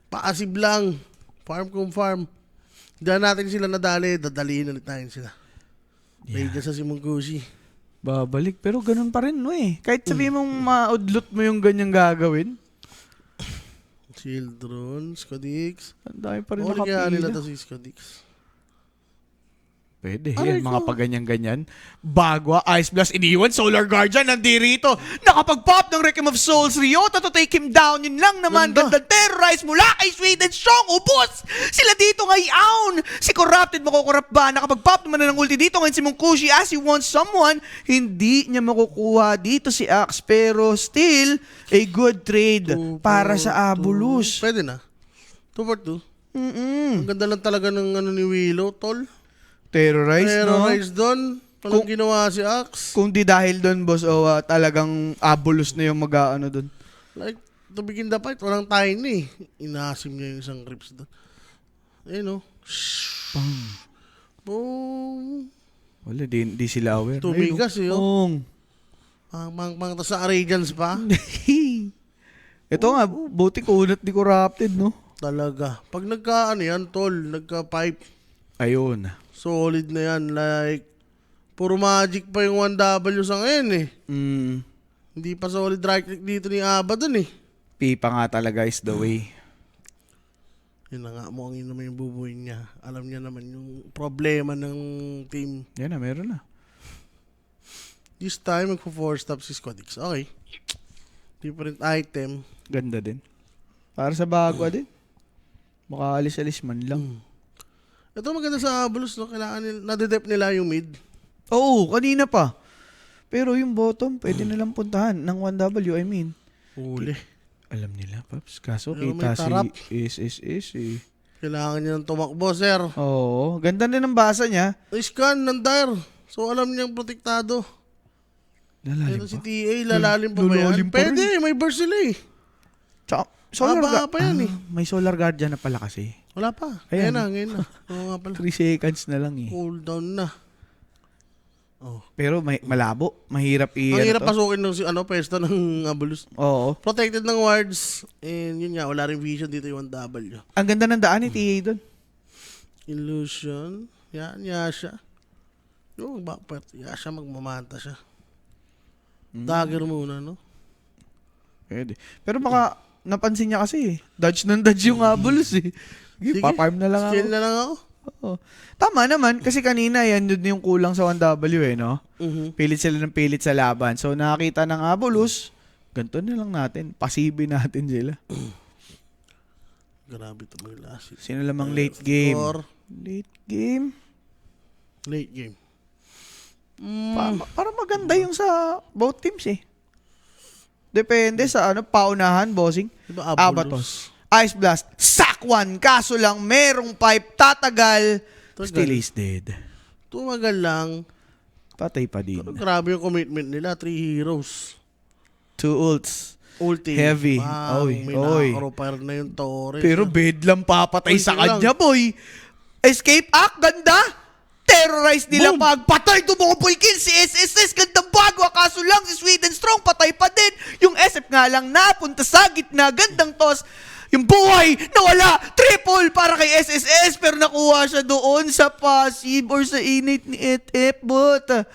Paasive lang. Farm kung farm. Diyan natin sila nadali, dadalihin ulit natin sila. Yeah. Dahil sa si Mungushi. Babalik, pero ganun pa rin, no eh. Kahit sabihin mong maudlot mo yung ganyang gagawin. Children, Skodix. Ang dami pa rin nakapila. Kaya nila to si Skodix. Pwede, yan, mga paganyan-ganyan. Bagwa, Ice Blast, iniwan, Solar Guardian, nandirito. Nakapag-pop ng Requiem of Souls, Ryota to take him down. Yun lang naman, gandang terrorize mula kay Sweden Strong, ubos! Sila dito ngayon! Si Corrupted, makukurap ba? Nakapag-pop naman na ng ulti dito ngayon si Munkushi as he wants someone. Hindi niya makukuha dito si Axe, pero still, a good trade para sa Avalus. Pwede na. 2 for 2. Ang ganda lang talaga ng ni Willow, tol. Terrorize, doon. Anong ginawa si Axe? Kung di dahil doon, boss, talagang Avalus na yung mag-ano doon. Like, to begin the fight, walang Tiny. Inasim niya yung isang Crips doon. Ayun, no? Boom. Wala, di sila aware. Tumigas, Pong. Mang sa Radiance pa. Ito nga, buti kunat ni Corrupted, no? Talaga. Pag yan, tol, nagka-pipe. Ayun. Solid na yan. Like, puro magic pa yung 1W sa ngayon eh. Hindi pa solid right click dito ni Aba dun eh. Pipa nga talaga is the way. Yun na nga, mukhang yun naman yung bubuhin niya. Alam niya naman yung problema ng team. Yan na, meron na. This time, magpo-4 stop si Skodix. Okay. Different item. Ganda din. Para sa bagwa din. Makaalis-alis man lang. Ito maganda sa Avalus, no? Kailangan nila, nadedep nila yung mid. Oo, kanina pa. Pero yung bottom, pwede nilang puntahan ng 1W, I mean. Uli. Alam nila, Paps. Kaso pero kita si SSS eh. Kailangan niya ng tumakbo, sir. Oo, ganda din ang basa niya. Scan ng dire. So alam niyang protektado. Lalalim Pero si pa. TA, lalalim pa ba yan? Pwede, may burst sila eh. Tsaka, pa yan eh. May Solar Guardian na pala kasi. Wala pa. Ayan. Ngayon na. Oo nga pala. 3 seconds na lang eh. Cool down na. Pero malabo. Mahirap Ang hirap pasukin ng pwesto ng Avalus. Oo. Protected ng wards. And yun nga, wala rin vision dito yung 1W. Ang ganda ng daan ni TA doon. Illusion. Yan, Yasha. Yung backpart. Yasha, magmamanta siya. Dagger muna, no? Pwede. Pero baka napansin niya kasi eh. Dodge yung Avalus eh. Sige, pa-farm na lang skill na lang ako. Oo. Tama naman, kasi kanina yan yun yung kulang sa 1W eh, no? Pilit sila ng pilit sa laban. So nakakita ng Avalus, ganito na lang natin. Pasibi natin sila. Grabe ito mga last. Sino lamang late game? Late game? Late game. Para maganda yung sa both teams eh. Depende sa paunahan, bossing. Diba Abatos. Ice Blast, sack one. Kaso lang, merong pipe, tatagal. Still is dead. Tumagal lang. Patay pa din. Pero grabe yung commitment nila. 3 heroes. 2 ults. Ulti. Heavy. May nakakropire na yung Torres. Pero bedlam papatay Ulti sa lang. kanya, boy. Escape act, ganda. Terrorize nila Boom. pagpatay. Double kill si SSS. Gandang bago. Kaso lang si Sweden Strong patay pa din. Yung SF nga lang napunta sa gitna. Gandang toss. Yung buhay nawala. Triple para kay SSS. Pero nakuha siya doon sa passive or sa innate ni ETF. But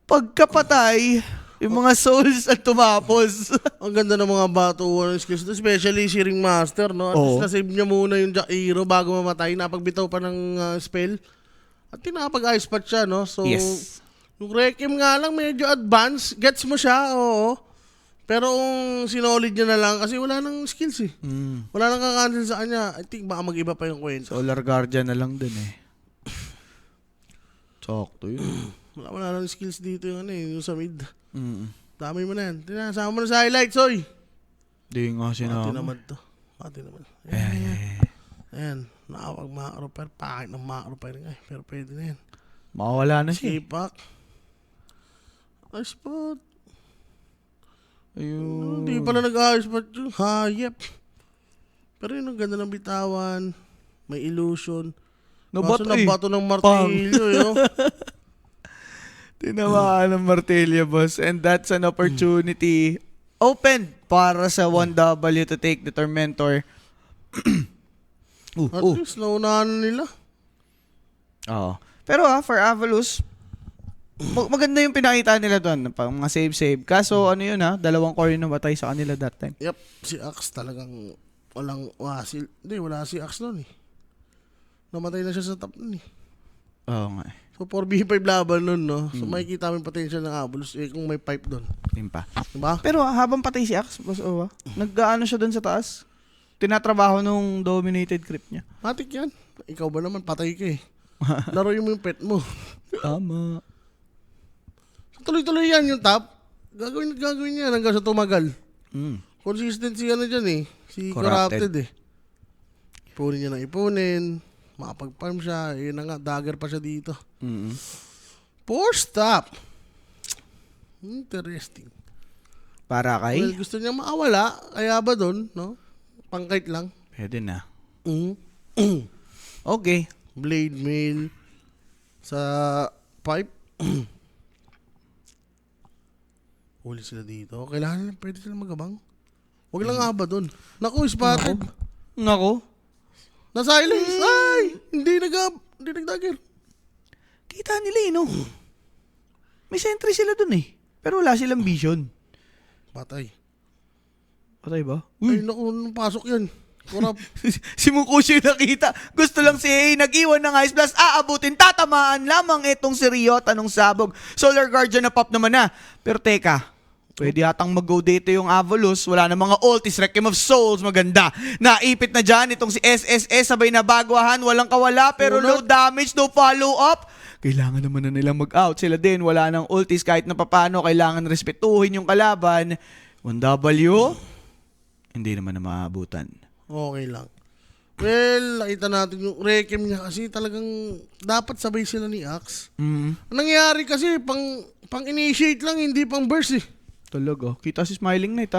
pagkapatay, yung mga souls at tumapos. Ang ganda ng mga batuan ng skills. Especially si Ringmaster, no? At Oo. least na-save niya muna yung Jairo bago mamatay. Napagbitaw pa ng spell. At tinapag-ice pat siya, no? So, Yes. yung Requiem nga lang medyo advanced. Gets mo siya, oo. Pero kung sinolid niya na lang, kasi wala nang skills eh. Wala nang kakancel sa kanya. I think baka mag-iba pa yung kwento. Solar Guardian na lang din eh. Sakto yun. Wala nang skills dito yung yung sa mid. Mm. Dami mo na yan. Tinasama mo na sa highlights, oy! Di nga Mati sinama. naman to. Mati naman. Ayan. Nakapag-macro-fire. Pakit ng macro-fire nga eh. Pero pwede na yan. Makawala na siya. Sipak. Ice spot. Ayun. Hindi pala nag-ice spot yun. Hayep. Pero yun ang ganda ng bitawan. May illusion. Nabato Kaso eh. nabato ng martilyo. Yun. Tinamaan ng martilyo, boss. And that's an opportunity open para sa 1W to take the Tormentor. At least naunahan na nila. Oo. Pero for Avalus, maganda yung pinakita nila doon. Mga save-save. Kaso ano yun dalawang core yung namatay sa kanila that time. Yep. Si Axe talagang walang wasil. Hindi, wala si Axe noon eh. Namatay na siya sa top nun eh. Oo nga. So 4v5 laban nun, no? So makikita mo yung potential ng Avalus kung may pipe doon. Yun pa. Diba? Pero habang patay si Axe, boss Owa, nag-ano siya doon sa taas? Tinatrabaho nung dominated creep niya. Matik yan. Ikaw ba naman, patay ka eh. Laruin mo yung pet mo. Tama. So, tuloy-tuloy yan yung top. Gagawin yan hanggang sa tumagal. Consistency dyan eh. Si Corrupted eh. Ipunin niya ng ipunin. Makapag-farm siya. Yun na nga, dagger pa siya dito. Four stop. Interesting. Para kay? Well, gusto niya makawala. Kaya ba doon, no? Pangkait lang. Pwede na. Mm. Okay. Blade mail sa pipe. Huli sila dito. Kailangan lang, pwede sila magabang. Huwag lang aba doon. Naku, spotted. Nako. Na-silence. Ay! Hindi nag-dagger. Kita nila no? May sentry sila dun eh. Pero wala silang vision. Patay. Patay ba? Ay, naku, nung pasok yan. Kurap. Si Mukushi nakita. Gusto lang si A. Nag-iwan ng Ice Blast. Aabutin. Tatamaan lamang itong si Rio. Tanong sabog. Solar Guardian na pop naman na. Pero teka. Pwede atang mag-go dito yung Avalus. Wala na mga ultis. Requiem of Souls. Maganda. Naipit na dyan itong si SSS. Sabay na bagwahan. Walang kawala. Pero low damage. No follow-up. Kailangan naman na nilang mag-out. Sila din. Wala ng ultis. Kahit na papano. Kailangan respetuhin yung kalaban. 1W. Hindi naman na maabutan. Okay lang. Well, nakita natin yung Requiem niya kasi talagang dapat sabay sila ni Axe. Ang nangyayari kasi pang-initiate lang, hindi pang burst eh. Talaga. Kita si Smiling Knight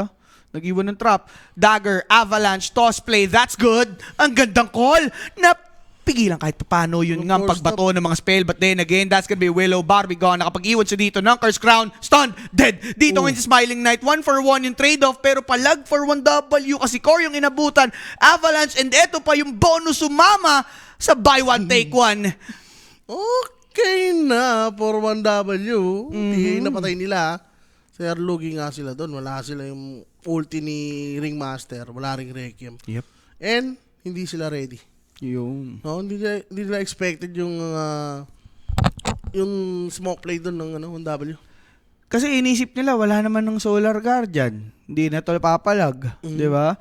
Nag-iwan ng trap. Dagger, avalanche, toss play. That's good. Ang gandang call. Napigilan kahit paano yun nga ang pagbato ng mga spell. But then again, that's gonna be Willow Barbigon. Nakapag-iwan siya dito ng Curse Crown. Stun. Dead. Dito ngayon si Smiling Knight. 1-for-1 yung trade-off. Pero palag for 1W kasi core yung inabutan. Avalanche. And eto pa yung bonus sumama sa buy one, take one. Okay na for 1W. Napatay nila. Sir Lugi nga sila doon. Wala sila yung ulti ni Ringmaster. Wala ring Requiem. Yep. And hindi sila ready. Yung No, hindi nila expected yung smoke play doon ng 1W. kasi inisip nila wala naman ng Solar Guardian. Hindi na to papalag, 'di ba?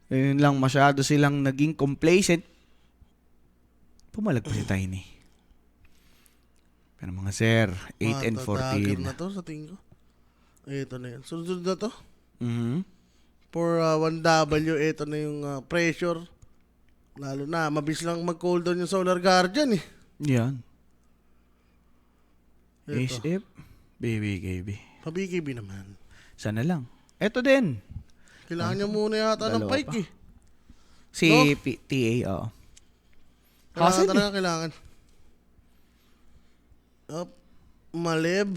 Yun lang, masyado silang naging complacent. Pumalag pa si Tiny. Pero mga sir, 8 and 14. Na to sa tingin ko. Ito na yan. Sunod na to. Mhm. For 1W, ito na yung pressure. Lalo na, mabilis lang mag-cooldown yung Solar Guardian eh. Yan. Ito. SF, BBKB. Pa-BKB naman. Sana lang. Ito din. Kailangan niya muna yata ng Dalawa Pike pa. eh. Si No? TA, oo. Kailangan Hassle talaga kailangan. Maleb.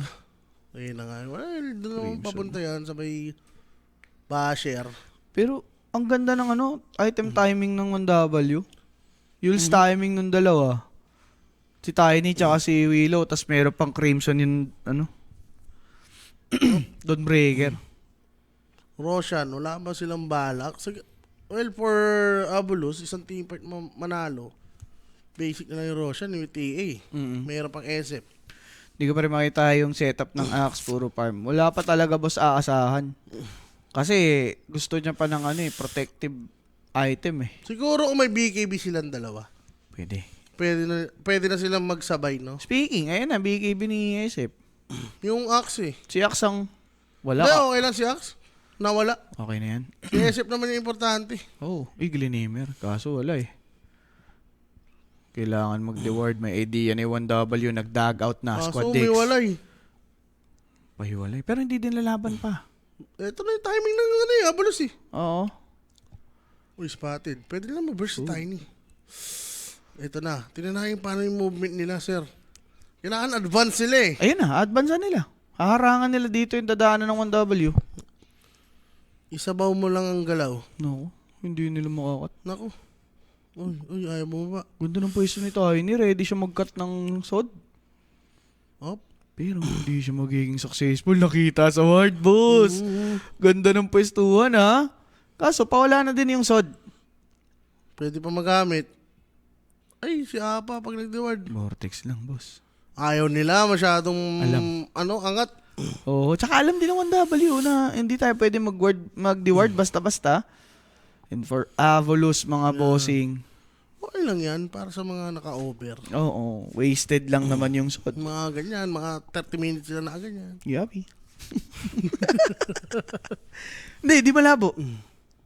Ayun na nga. Well, doon naman Crimson. papunta yan sa may Basher. Pero, ang ganda ng item timing ng 1W. Yule's timing ng dalawa. Si Tiny tsaka si Willow, tas meron pang Crimson yung, Dawnbreaker. Roshan, wala ba silang balak? Well, for Abulus, isang team part manalo. Basic na lang yung Roshan, yung TA. Meron pang SF. Hindi ko pa rin makita yung setup ng Axe, puro farm. Wala pa talaga boss aasahan. Kasi gusto niya pa ng protective item eh. Siguro kung may BKB silang dalawa, Pwede. pwede na silang magsabay, no? Speaking, ayun na, BKB ni SF. Yung Axe eh. Si Axe ang wala Hindi, ka. okay lang si Axe. Nawala. Okay na yan. Si SF naman yung importante. Oh, Glinimer. Kaso wala eh. Kailangan mag-deward. May idea ni 1W. Nag-dag out na. Squad may Dix. walay. Pahiwalay. Pero hindi din lalaban pa. Ito na yung timing ng Abulus eh. Oo. Uy, spotted. Pwede lang ma-burst sa Tiny. Ito na. Tinanahin paano yung movement nila, sir. Kailangan advance sila eh. Ayun na. Advance na nila. Haharangan nila dito yung dadaanan ng 1W. Isabaw mo lang ang galaw. No. Hindi nila makakat. Naku. Uy, ayaw mo ba? Ganda ng pwesto ni Tiny. Ready siya mag-cut ng sod. Op. Pero hindi siya magiging successful. Nakita sa ward, boss. Ganda ng pwestuhan, ha? Kaso, pawala na din yung sod. Pwede pa magamit. Ay, si Apa pag nag-reward. Vortex lang, boss. Ayaw nila masyadong angat. Oo, tsaka alam din ng 1W na hindi tayo pwede mag-deward basta-basta. And for Avolus, mga bossing. Okay lang yan para sa mga naka-over. Oo, wasted lang naman yung sod. Mga ganyan, mga 30 minutes sila na ganyan. Yabi. Hindi, di malabo.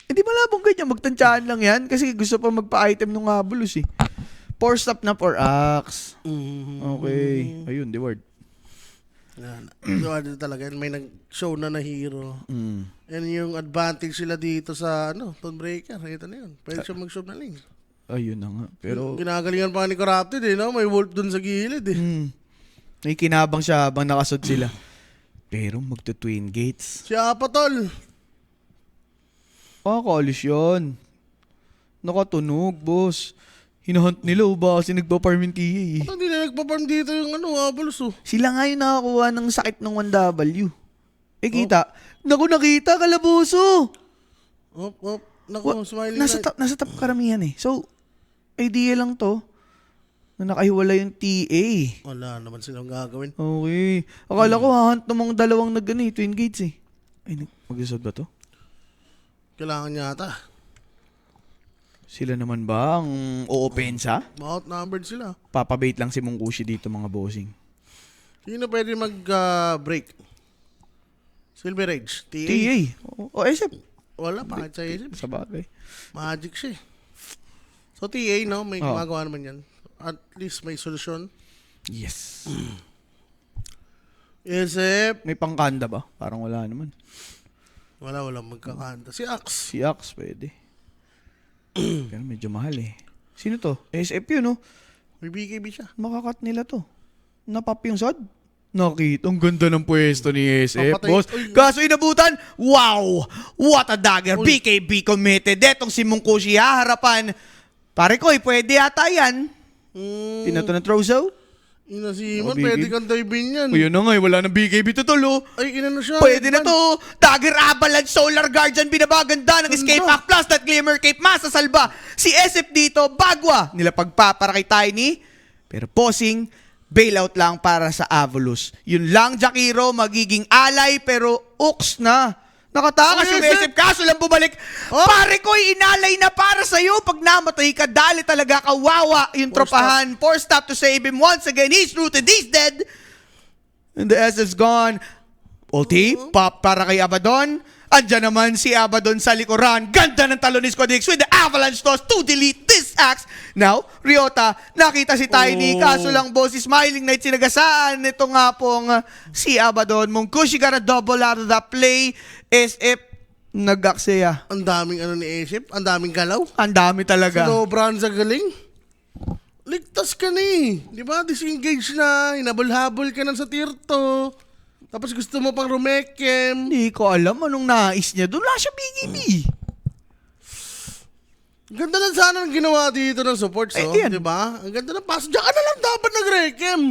Hindi malabong ganyan. Magtansyahan lang yan kasi gusto pa magpa-item ng Avolus eh. 4 stop na 4 axe. Okay. Ayun, deward. Yan. Diba, talaga, may nag-show na hero. Yan yung advantage sila dito sa Dawnbreaker. Ito na yun. Pwede siya mag-show na link. Ayun na nga. Pero, Ginagalingan pa ni Corrupted eh, no? May wolf dun sa gilid eh. may kinabang siya habang nakasod sila. Pero magto-twin gates. Si Apatol. Kaalis yun. Nakatunog, boss. Hinahunt nila ba kasi nagpa-farm yung TA eh. Ba't hindi na nagpa-farm dito yung Abolus oh? Sila nga yung nakakuha ng sakit ng 1W. Kita. Naku, nakita, kalabuso. Op. Naku, smiling Nasa top karamihan eh. So, idea lang to na nakahiwala yung TA. Wala naman silang gagawin. Okay. Akala ko hahunt ng mga dalawang twin gates eh. Ay, mag-resolve ba to? Kailangan yata. Sila naman ba ang oopensa? Outnumbered sila. Papabait lang si Mungkushi dito mga bossing. Sino pwede mag-break? Silver Age. TA. TA. O SF. Wala, pangit sa isip. Sa bagay. Magic siya eh. So TA, no? May gumagawa naman yan. At least may solusyon. Yes. SF. May pangkanda ba? Parang wala naman. Walang magkakanta. Si Axe. Si Axe pwede. Pero medyo mahal eh. Sino to? SF yun, no? May BKB siya. Makakat nila to. Napap yung sod. Nakita, ang ganda ng pwesto ni SF, Papatay. boss. Kaso inabutan, wow! What a dagger! BKB committed. Etong si Mungkushi haharapan. Pare ko, pwede yata yan. Pinato ng Trozo? Ina si Iman, BKB. pwede kang diving yan. Ayun na nga, wala ng BKB tutulo. Ay, ina na siya. Pwede na to. Dagger Avalanche, Solar Guardian, binabaganda ng Escape Pack Plus, that Glimmer Cape, masasalba. Si SF dito, bagwa. Nila pagpapara kay Tiny. Pero posing, bailout lang para sa Avolus. Yun lang, Jakiro, magiging alay, pero uks na. Nakatakas yung SF, kaso lang bumalik. Pare ko, inalay na para sa'yo. Pag namatay ka, dali talaga kawawa yung tropahan. 4 stop to save him once again. He's rooted, he's dead. And the SF's gone. Ulti, pop para kay Abaddon. Andyan naman si Abaddon sa likuran. Ganda ng talon ni Squadix with the avalanche toss to delete this axe. Now, Ryota, nakita si Tiny. Kaso lang, boss, si Smiling Knight sinagasaan. Ito nga pong si Abaddon. Mungkushi got a double out of the play. SF, nag-aksaya. Ang daming ano ni SF, ang daming galaw. Ang dami talaga. Sobrang sa galing. Ligtas ka na eh. Di ba? Disengage na. Hinabol-habol ka na sa tier 2. Tapos gusto mo pang rumekem. Hindi ko alam anong nais niya. Doon lang siya BGB. Ganda na sana ng ginawa dito ng supports, oh. yan. Di ba? Ang ganda ng pass. Diyan ka na lang dapat nag-rekem.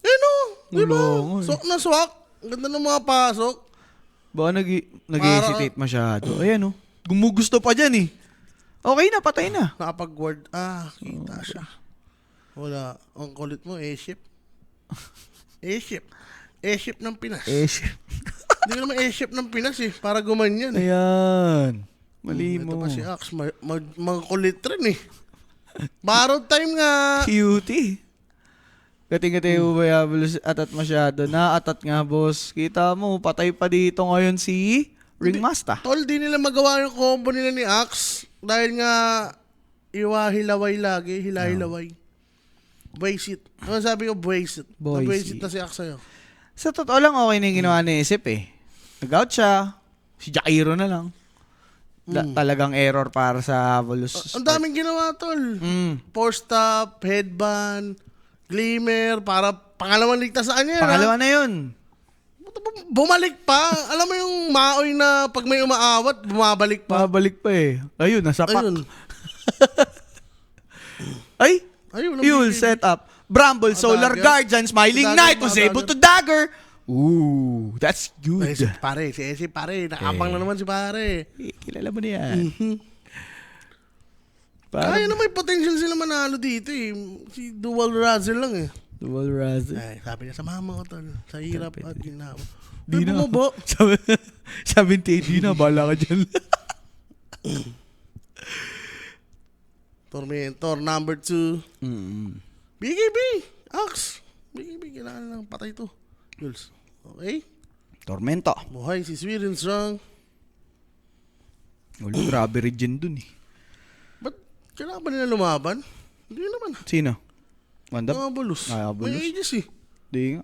Ano? Di ba? Wala nga eh. Swak na swak. Ang ganda ng mga pasok. Baka nag-hesitate masyado. Ayan, oh. Gumugusto pa dyan, eh. Okay na, patay na. Nakapag-word. Kita siya. Wala. Ang kulit mo, A-ship. A-ship. A-ship ng Pinas. Hindi ko naman A-ship ng Pinas eh. Para gumanyan eh. Ayan. Mali mo. Ito pa si Axe. Magkulit rin eh. Borrowed time nga. Cutie. Kating-kati ubayablos atat masyado. Naatat nga, boss. Kita mo, patay pa dito ngayon si Ringmaster. Tol, di nila magawa yung combo nila ni Axe. Dahil nga, hilaway lagi. Hilaway. Buwisit. Ano sabi ko? Buwisit. Buwisit na si Axe sa'yo. Sa totoo lang, okay na yung ginawa ni Isip eh. Nag-out siya. Si Jairo na lang. Talagang error para sa Volus. Ang daming ginawa, Tol. Force stop, headband, glimmer, para pangalawang ligtasaan niya. Pangalawa na yun. Bumalik pa. Alam mo yung maoy na pag may umaawat, bumabalik pa. Mabalik pa eh. Ayun, nasapak. Ayun. Ay! Ayun. Fuel setup. Bramble, Solar dagger. Guardian, Smiling Dagger, Knight was mga able dagger. to dagger. Ooh, that's good. Si pare, si pare. Nakabang na naman si pare. Kilala mo na yan. Kaya na may potential sila manalo dito eh. Si Dual Razzle lang eh. Dual Razzle. Ay, sabi niya, sa mama ko, Tol. Sa hirap at ginawa. Di Ay, na. bumaba. 78, di na. Bahala ka dyan. Tormentor number 2. BKB. Axe. BKB. Kailangan lang patay to. Jules. Okay. Tormento. Buhay si Sweden Strong. Ulo, grabe region dun eh. Ba't kailangan ba nila lumaban? Hindi naman. Sino? Wanda? Mga bulus. Bulus? May ages eh. Di nga.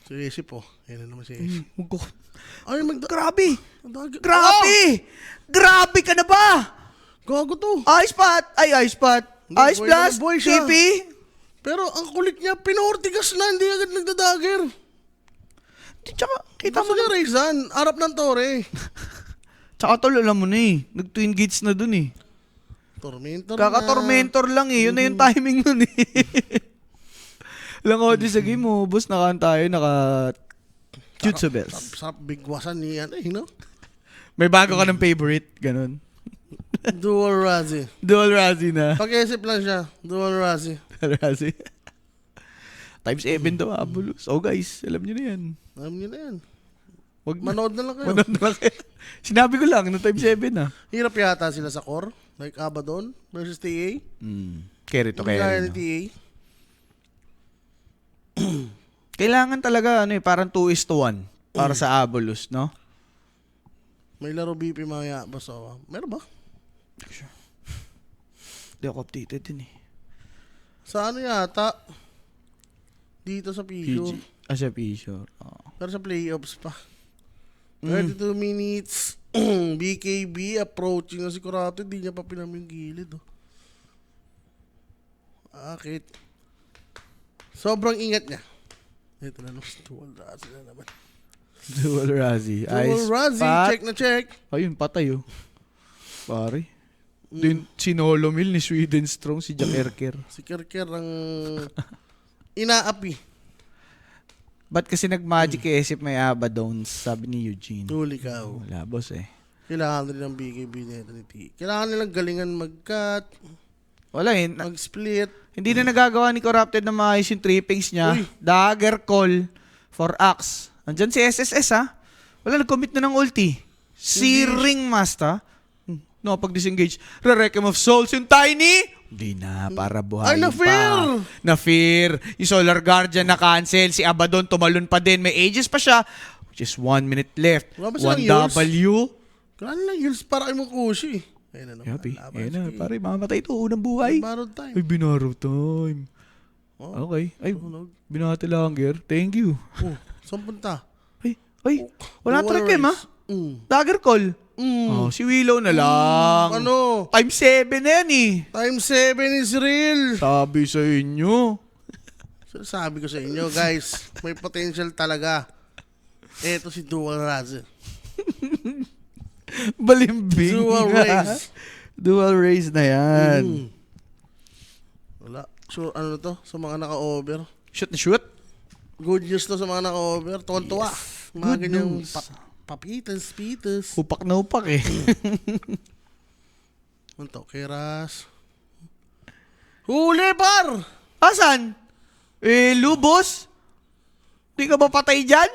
Si Esip po. Yan na naman si Esip. Ay, Grabe! Grabe! Grabe! Grabe ka na ba? Gago to. Ice Pot! Ay, Ice Pot! Hindi, Ice boy Blast! na boy siya. TP! Pero ang kulit niya, pinortigas na, hindi agad nagdadagger. Tsaka, kita mo Basta na Rayzan, harap ng tore. Tsaka tol, alam mo na eh. Nag-twin gates na dun eh. Tormentor Kaka-tormentor lang eh. Yun na yung timing nun eh. Lang ako di sa game mo. Boss, nakaan tayo. Cute sa bells. Sarap bigwasan ni ano eh, no? May bago ka ng favorite. Ganon. Dual Razzie. Dual Razzie na. Pag-isip lang siya, Dual Razzie. Razzie. Times 7 daw, Abulos. Oh guys, alam nyo na yan. Alam niyo na yan. Wag na. Manood na lang kayo. Manood na lang kayo. Sinabi ko lang, no times 7 na. Hirap yata sila sa core. Like Abaddon versus TA. Carry to Kaya carry. ni TA. Kailangan talaga, parang 2:1 para sa Abulos, no? May laro BP mga basta. Meron ba? Hindi ako updated din eh. Sa ano yata? Dito sa Piso. Sa Piso. Pero sa playoffs pa. 32 minutes. BKB approaching na si Curato. Hindi niya pa pinam yung gilid. Oh. Akit. Sobrang ingat niya. Ito na naman. Dual Razzie na naman. Dual Razzie. Dual Razzie. Check na check. Ayun, patay oh. Pare. Din sinolomil ni Sweden Strong si Jack Erker. Si Kerker ang inaapi. Ba't kasi nag-magic isip may Abaddon, sabi ni Eugene. Tuli ka. Oh. Wala, boss eh. Kailangan rin ng BKB nito ni T. Kailangan nilang galingan mag-cut, Wala eh. mag-split. Hindi na nagagawa ni Corrupted na maayos yung trippings niya. Uy. Dagger call for Axe. Andyan si SSS ha. Wala, nag-commit na ng ulti. Si Ringmaster. No, pag disengage. Re-Requiem of Souls yung Tiny. Hindi na, para buhayin Ay, na-fear! Na-fear. Yung Solar Guardian na-cancel. Si Abaddon tumalon pa din. May ages pa siya. which is 1 minute left. Wala ba silang 1W. Kailan lang heals para kay mong kushi. Ayun na naman. Yapi. Laban, Ayun na, sige. pare, mamatay ito. Unang buhay. Borrowed time. Ay, binarrow time. Oh, Okay. Ay, tunog. binati lang, Ger. Thank you. Oh, saan punta? Ay, wala Dual track ha? race. Dagger call. Oh, si Willow na lang. Ano? Time 7 na yan eh. Time 7 is real. Sabi sa inyo. So, sabi ko sa inyo, guys, may potential talaga. Eto si Dual Raze. Balimbing. Dual race. Dual race na yan. Wala. So, ano to? Sa mga naka-over. Shoot na shoot. Good news to sa mga naka-over. Tuwan-tuwa. Mga Good ganyang news. papitas. Upak na upak eh. Ano to? Keras. Huli, par! Asan? Lubos? Di ka ba patay dyan?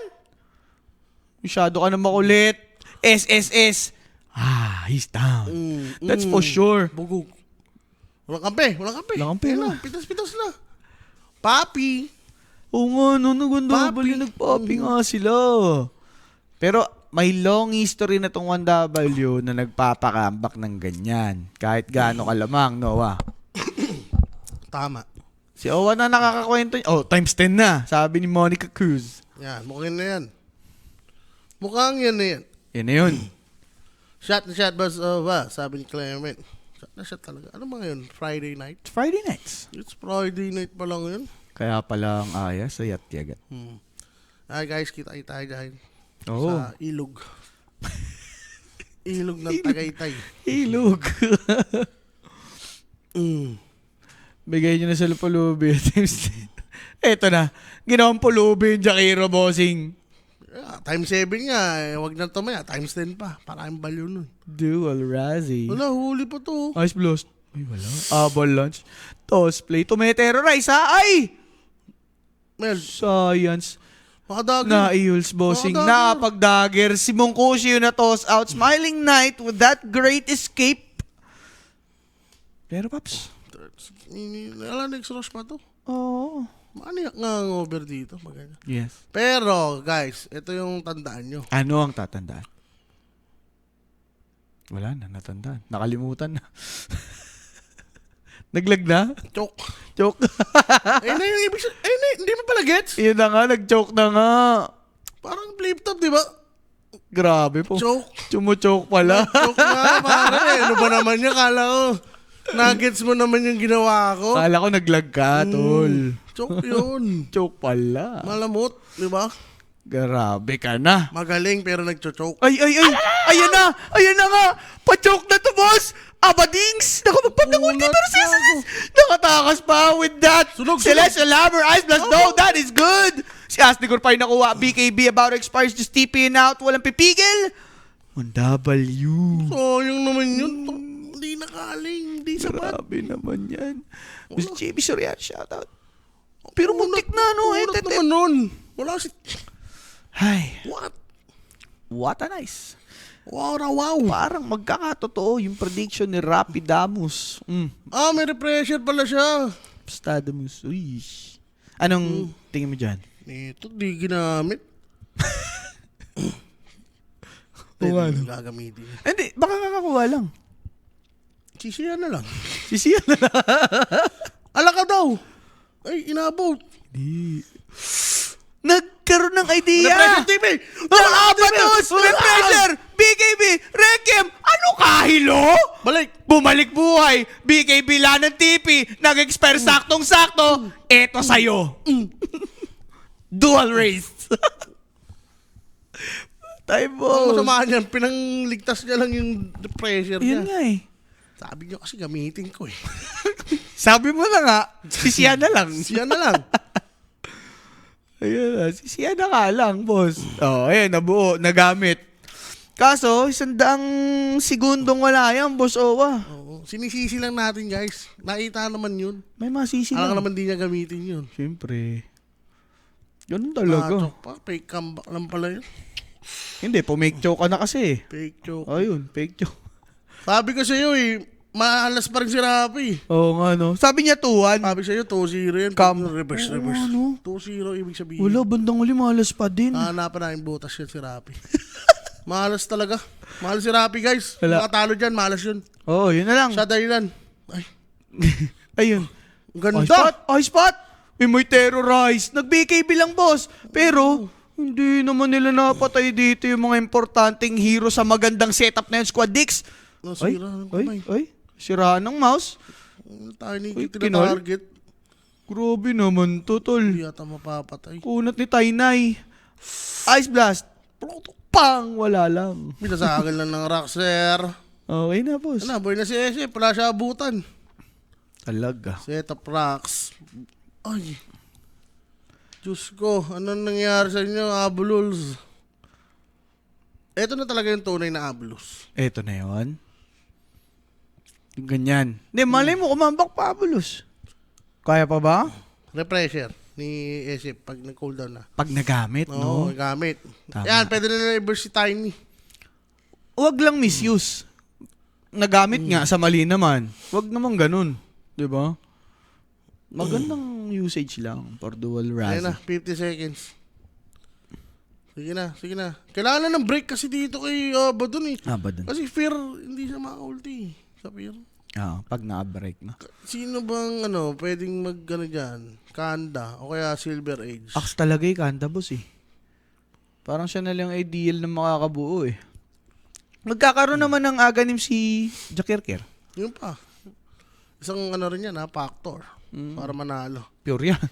Masyado ka na makulit. SSS. He's down. That's for sure. Bugog. Walang kampe. Walang kampe, Ayun no? na, pitas-pitas na. Papi. Oo nga, no, naganda Papi. nagpapi nga sila. Pero may long history na tong 1W na nagpapakambak ng ganyan. Kahit gaano kalamang, Noah. Tama. Si Owa na nakakakwento niya. Oh, times 10 na, sabi ni Monica Cruz. Yan, mukhang na yan. Mukhang yan na yan. Yan na yun. Shot na shot, boss. Sabi ni Clement. Shot na shot talaga. Ano ba ngayon? Friday night? It's Friday nights. It's Friday night pa lang yun. Kaya pala ang aya sa yat-yagat. Ay guys, kita tayo dyan. Oo. Sa ilog. Ilog ng Tagaytay. Ilog. Bigay nyo na sa pulubi. Eto na. Ginawang pulubi yung Jakiro bossing. Times 7 nga. Wag na tumaya. Times 10 pa. Parang balyo nun. Dual Razzie. Wala, huli pa to. Ice Blast. Ay, wala. Avalanche. Toss play. Tumeterrorize ha? Ay! Mel, Science. makadagin. Na-Eels bossing. Makadagger. Nakapag-dagger. Si Mongkoshi yung na-toss out. Smiling Knight with that great escape. Pero Paps. Alam, next rush pa to. Oo. Maniyak nga ang over dito. Maganda. Yes. Pero, guys, ito yung tandaan nyo. Ano ang tatandaan? Wala na, natandaan. Nakalimutan na. Naglag na? Choke. Choke. Ayun na yung ibig sabihin. Ayun na, hindi mo pala gets? Yun na nga, nag-choke na nga. Parang flip top, di ba? Grabe po. Choke. Chumo-choke pala. Choke nga, parang ano ba naman yun? Kala ko, nuggets mo naman yung ginawa ko. Kala ko naglag ka, tol. Choke yun. Choke pala. Malamot, di ba? Grabe ka na. Magaling pero nagcho-choke. Ay! Ayan na! Ayan na nga! Pa-choke na to, boss! Abadings! Naku, magpapangulti pero si SSS! Nakatakas pa with that! Sunog! Celestial Hammer, Ice Blast, no! That is good! Si Astigor pa yung nakuha. BKB about to expires, just TPing out. Walang pipigil! 1W. Sayang naman yun. Hindi nakaling, hindi sapat. Grabe naman yan. Miss JB Soriano, shoutout. Pero muntik na, no? Unat naman nun. Wala si... Ay, What? what a nice. Wow. Parang magkakatotoo yung prediction ni Rapidamus. May refresher pala siya. Stadamus. Uy. Anong tingin mo dyan? Ito, di ginamit. Oo, ano? Gagamitin. Hindi, baka kakakuha lang. Sisiya na lang. Sisiyan na lang. Ala ka daw. Ay, inabot. Hindi. Nagkaroon ng idea. Refresher TV! Abatos! Refresher! BKB! Requiem! Ano kahilo? Balik! Bumalik buhay! BKB lang ng TP! Nag-expire saktong-sakto! Eto sa'yo! Dual race! Tayo Ang boss! masama niyan, pinangligtas niya lang yung refresher niya. Yun nga eh. Sabi niyo kasi gamitin ko eh. Sabi mo na nga, sisiyan na lang. Siya na lang. Ayun na, sisiyan na nga lang, boss. Ayun, nabuo, nagamit. Kaso, 100 segundong wala yan, boss Owa. Oo. Sinisisi lang natin, guys. Nakita naman yun. May masisi Alam lang. naman di niya gamitin yun. Siyempre. Ganun talaga. Choke pa. Fake comeback lang pala yun. Hindi, pumake choke ka na kasi. Fake choke. Ayun, fake choke. Sabi ko sa'yo eh, malas pa rin si Rapi. Oo nga, no? Sabi niya 2-1. Sabi sa'yo, 2-0 yan. Reverse. Ano? 2-0 ibig sabihin. Wala, bandang uli, malas pa din. Hanapan namin butas yan si Rapi. Malas talaga. Malas si Rapi, guys. Wala. Makatalo dyan, malas yun. Oo, yun na lang. Sa dahilan. Ay, Ayun. ang ganda. High spot! May terrorize. Nag-BKB lang, boss. Pero, hindi naman nila napatay dito yung mga importanteng hero sa magandang setup na yun, Squad Dicks. Nasira ng kamay. Siraan ng mouse. Tiny Uy, kit na target. Grabe naman to, tol. Hindi yata mapapatay. Kunat ni Tainay. Ice Blast. Pang! Wala lang. Minasagal lang ng Roxer. Okay na, boss. Ano, boy na si Ese. Wala siya abutan. Talaga. Setup rocks. Ay. Diyos ko, anong nangyari sa inyo, Abulols? Ito na talaga yung tunay na Abulos. Eto na yun. Ganyan. Hindi, malay mo, kumambak pa, Abulos. Kaya pa ba? Refresher ni Ese pag nag-cooldown na. Pag nagamit, Oo, no? gamit. Tama. Yan, pwede na i-burst si Tiny. Huwag lang misuse. Nagamit nga sa mali naman. Huwag naman ganun. Diba? Magandang usage lang for dual Ayun na, Razzie. 50 seconds. Sige na. Kailangan ng break kasi dito kay Badun eh. Ah, ba dun? Kasi Fear, hindi siya maka-ulti sa Fear. Pag na-break na. Sino bang pwedeng dyan? Kanda o kaya Silver Age? Axe talaga yung kanta, boss eh. Parang siya na lang ideal na makakabuo eh. Magkakaroon naman ng aganim si Jakirkir. Yun pa. Isang rin yan factor. Para manalo. Pure yan.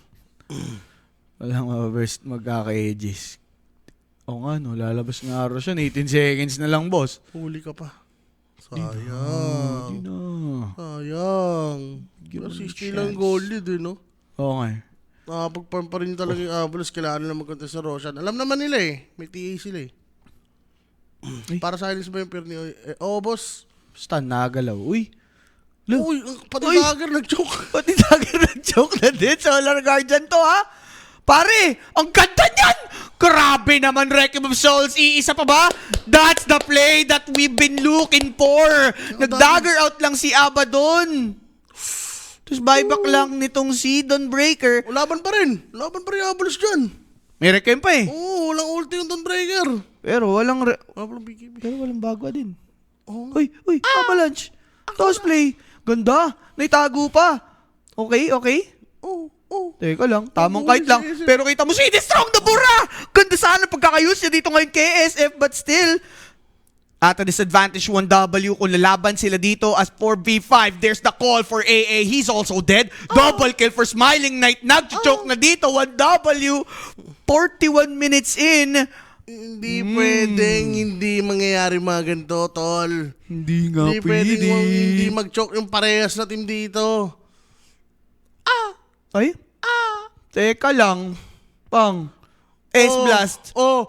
Walang ma-burst magkaka-edges. O nga, no, lalabas nga araw siya. 18 seconds na lang, boss. Huli ka pa. Sayang. Hindi na. Sayang. Give Kasi him a stilang chance. goal lead no? Oo nga eh. Nakapag-farm pa rin talaga yung Abulos. Kailangan nila mag-contest sa Roshan. Alam naman nila eh. May TA sila eh. Ay. Para silence ba yung pair ni boss? Stun, nagalaw. Uy. Look. Uy, pati Uy. Dagger nag-choke. Pati Dagger nag-joke na din. Solar Guardian to, ha? Pare, ang ganda niyan! Grabe naman, Requiem of Souls. Iisa pa ba? That's the play that we've been looking for. Nag-dagger out lang si Abaddon. Tapos buyback lang nitong si Dawnbreaker. Laban pa rin yung Abulos dyan. May Requiem pa eh. Oo, walang ulti yung Dawnbreaker. Pero walang Walang BKB. pero walang bagwa din. Oo. Uy, Avalanche. Toss play. Ganda. Naitago pa. Okay. Oo. Teka lang, tamang kahit lang. Pero kita mo, si Strong na bura! Ganda sana pagkakayos niya dito ngayon kay SF, but still, at a disadvantage 1W kung lalaban sila dito as 4v5. There's the call for AA. He's also dead. Double kill for Smiling Knight. Nag-choke na dito. 1W. 41 minutes in. Hindi pwedeng hindi mangyayari mga ganito, tol. Hindi nga Hindi pwedeng hindi mag-choke yung parehas na team dito. Ay? Teka lang. Pang. Ace Blast. Oh.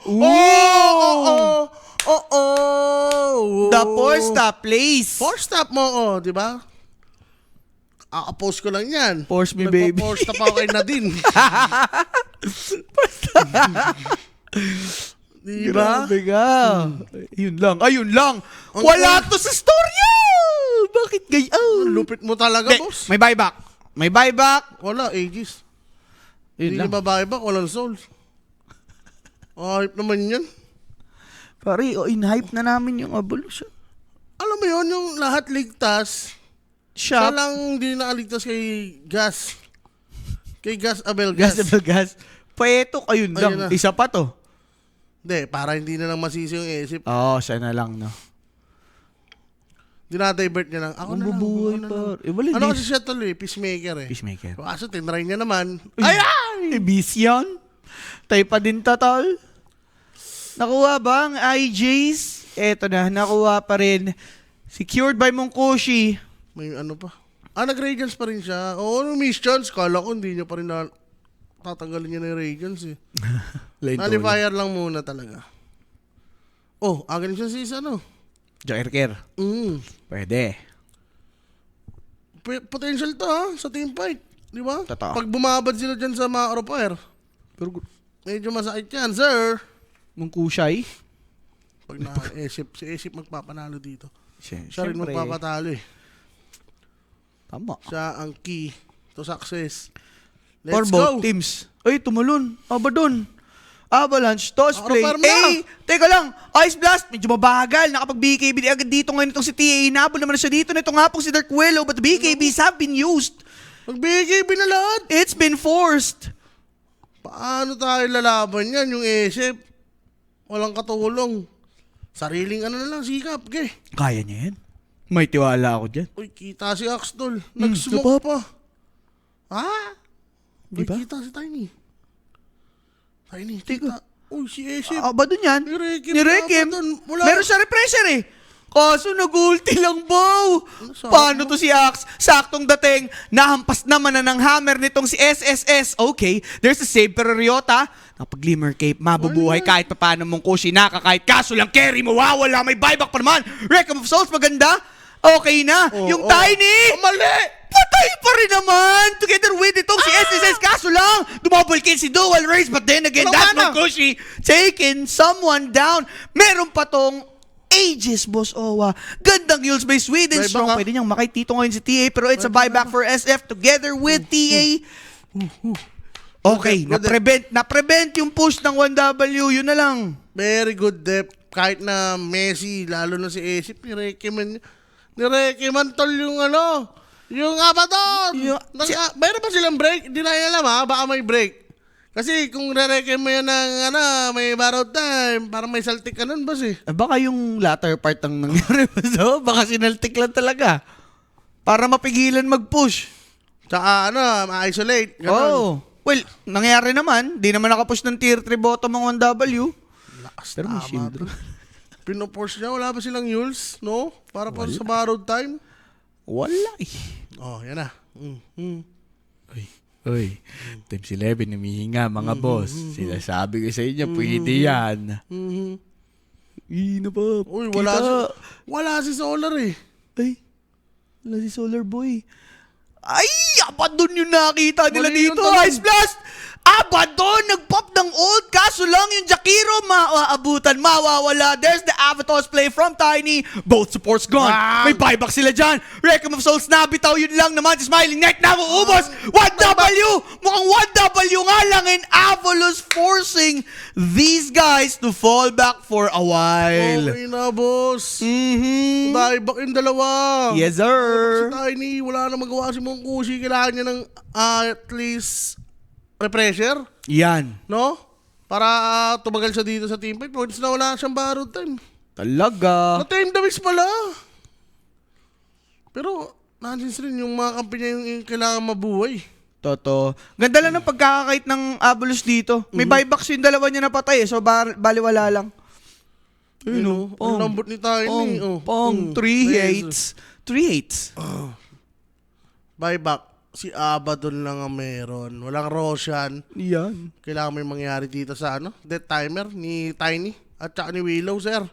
The four-stop plays. Force stop mo, di ba? Post ko lang yan. Force me, baby. Force stop ako kay Nadine. Di ba? Grabe ka. Ayun lang. Wala to sa storya! Bakit gayon? Lupit mo talaga, Hindi, boss. May buyback. Wala, Aegis. Yun Hindi lang. niya babae ba? Walang souls. Hype naman yan. Pare, in-hype na namin yung Abulos. Alam mo yun, yung lahat ligtas. Siya Shop. lang hindi nakaligtas kay Gas. Kay Gas Abel Gas Gas. na gas. Paetok, ayun lang. Ayun na. Isa pa to. Hindi, para hindi na lang masisi yung isip. Oo, siya na lang, no. Dinadivert niya lang. Ako na lang. Mabubuhay ako na pa. lang. Wala Ano din. kasi siya tuloy? Peacemaker eh. Peacemaker. Kaso tinry niya naman. Ay! Busy yan. Tayo pa din tatol. Nakuha ba ang IJs? Eto na, nakuha pa rin. Secured by Mongkoshi. May ano pa. Nag-radiance pa rin siya. Oo, no missions. Kala ko hindi niya pa rin tatanggalin niya na yung radiance eh. Nullifier lang muna talaga. Again siya si Jairker. Pwede. Potential to sa team fight. Di ba? Totoo. Pag bumabad sila dyan sa mga Oropair, Pero medyo masakit yan, sir. Mongkushay? Pag si Esip magpapanalo dito. Siya rin Siyempre. magpapatalo eh. Tama. Siya ang key to success. For Let's both go. teams. Ay, tumalon. Abadon. Avalanche, toss play. Farm na. Teka lang. Ice Blast, medyo mabagal. Nakapag-BKB agad dito ngayon itong si TA. Hinabol naman na siya dito. Nito nga pong si Dark Willow. But the BKBs have been used. Mag-BKB na lahat. It's been forced. Paano tayo lalaban yan? Yung Aesop, walang katulong. Sariling ano na lang, sikap. Okay. Kaya niya yan. May tiwala ako dyan. Uy, kita si Axtol. Ito Nag-smoke pa. Ha? Di Uy, ba? kita si Tiny. Tiny, Teka. kita. Uy, si Aesop. Abadon yan. Nirekim. Nirekim. Wala. Meron siya refresher eh. Kaso nag-ulti lang, Bow. sabi Paano mo? to si Axe? Saktong dating, nahampas naman na ng hammer nitong si SSS. Okay, there's a save, pero Ryota, napag-glimmer cape, mabubuhay kahit pa paano mong kushi nakakahit. Kaso lang, carry, mawawala, may buyback pa naman. Recom of Souls, maganda. Okay na. Yung Tiny, Mali! patay pa rin naman. Together with itong si SSS. Kaso lang, dumouble kill si Dual Race. But then again, that's Walang no Kushi. Taking someone down. Meron pa tong Aegis, Boss Owa. Gandang heals by Sweden Buyback, Strong. ha? Pwede niyang makay dito ngayon si TA. Pero it's a buyback for SF together with TA. Okay, Good depth. na-prevent yung push ng 1W. Yun na lang. Very good depth. Kahit na Messi, lalo na si Aesop, nirekiman tol yung ano, yung Abaddon. Mayroon ba silang break? Hindi na alam ha, baka may break. Kasi kung re-rekim mo yan ng may borrowed time, parang may saltik ka nun, boss eh. Baka yung latter part ang nangyari. So, baka sinaltik lang talaga. Para mapigilan mag-push. Tsaka ma-isolate. Ganun. Oh. Well, nangyari naman. Di naman nakapush ng tier 3 bottom ang 1W. Lakas Pero may tama shield. to. Pinoforce niya, wala ba silang yules, no? Para sa borrowed time. Wala eh. Oh, yan na. Uy, Teams 11 humihinga mga boss. Sinasabi ko sa inyo, pwede yan. Ina pa. Uy, kita. wala si Solar eh. Ay, wala si Solar Boy. Ay, Abaddon yung nakita nila Mali yung dito. tanong. Ice Blast! Abaddon! Nag-pop ng ult. Kaso lang yung Jakiro maaabutan, mawawala. There's the Avatos play from Tiny. Both supports gone. Wow. May buyback sila dyan. Recom of Souls nabitaw. Yun lang naman. Si Smiling Knight na uubos. 1W! Mukhang 1W nga lang. And Avalos forcing these guys to fall back for a while. Okay na, boss. Mm-hmm. Buyback yung dalawa. Yes, sir. Si Tiny, wala na magawa si Mongkushi. Kailangan niya ng at least refresher, Yan. no? Para tumagal siya dito sa team fight. Once na wala siyang borrowed time. Talaga. Na-time the mix pala. Pero, nonsense rin yung mga kampi niya yung kailangan mabuhay. Toto. Ganda lang ng pagkakakait ng Abolus dito. May buybacks yung dalawa niya napatay eh. So, baliwala lang. Ayun, ang lambot ni Tiny. Pong. 3 hates. 3 hates. Buyback. Si Abaddon lang ang meron. Walang Roshan. Yan. Kailangan may mangyari dito sa death timer ni Tiny at saka ni Willow, sir.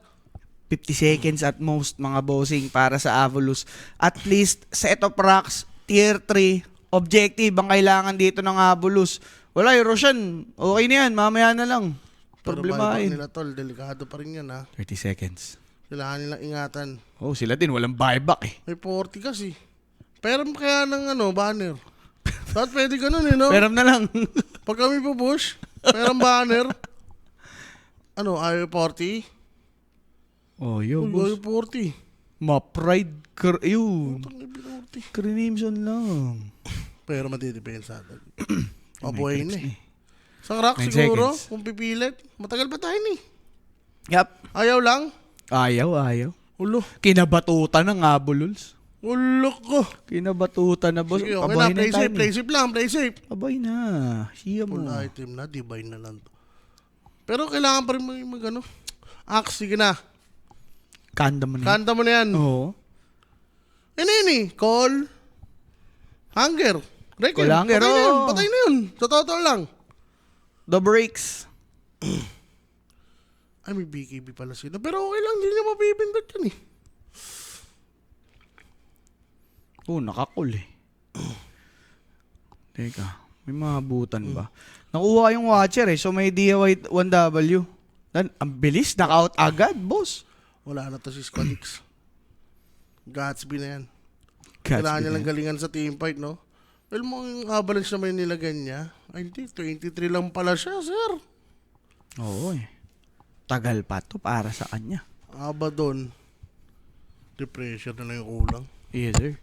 50 seconds at most, mga bossing, para sa Avolus. At least, set of rocks, tier 3, objective ang kailangan dito ng Avolus. Wala yung Roshan. Okay na yan, mamaya na lang. Pero buyback Problemahin. nila, tol. Delikado pa rin yan, ha. 30 seconds. Kailangan nilang ingatan. Oh, sila din, walang buyback eh. May 40 kasi. Pero kaya ng banner. Dapat pwede ganun eh, no? Peram na lang. Pag kami pupush, merong banner. Ayaw 40? Oh, yo, Ayaw boss. 40. Ma-pride. Yun. Ang 40. Crenimson lang. Pero matidepensa. Mabuhay na eh. eh. Sa rock 9 siguro, seconds. kung pipilit. Matagal pa tayo ni. Yup. Ayaw lang. Ayaw. Ulo. Kinabatutan ng Abolus. Ulo ko. Kinabatutan na, boss. Sige, okay Abay na. Play safe, tayo. play safe lang, play safe. Abay na. Siya mo. Full item na, divine na lang to. Pero kailangan pa rin Axe, sige na. Kanda mo na. Kanta mo na yan. Oo. Ini. Call. Hunger. Record. Call hunger, Patay na yun. oo. Patay na yun. Sa totoo lang. The breaks. Ay, may BKB pala sila. Pero okay lang, hindi niya mapipindot yun eh. Oh, nakakul eh. Teka, may mga butan ba? Nakuha yung watcher eh, so may DIY 1W. Ang bilis, knockout agad, boss. Wala na to si Squadix. Gatsby na yan. Kailangan niya Godspeed lang galingan sa team fight, no? Well, mo yung Avalanche naman yung nilagyan niya. Ay, hindi. 23 lang pala siya, sir. Oo eh. Tagal pa to para sa kanya. Abaddon. Depression na lang yung kulang. Yes, sir.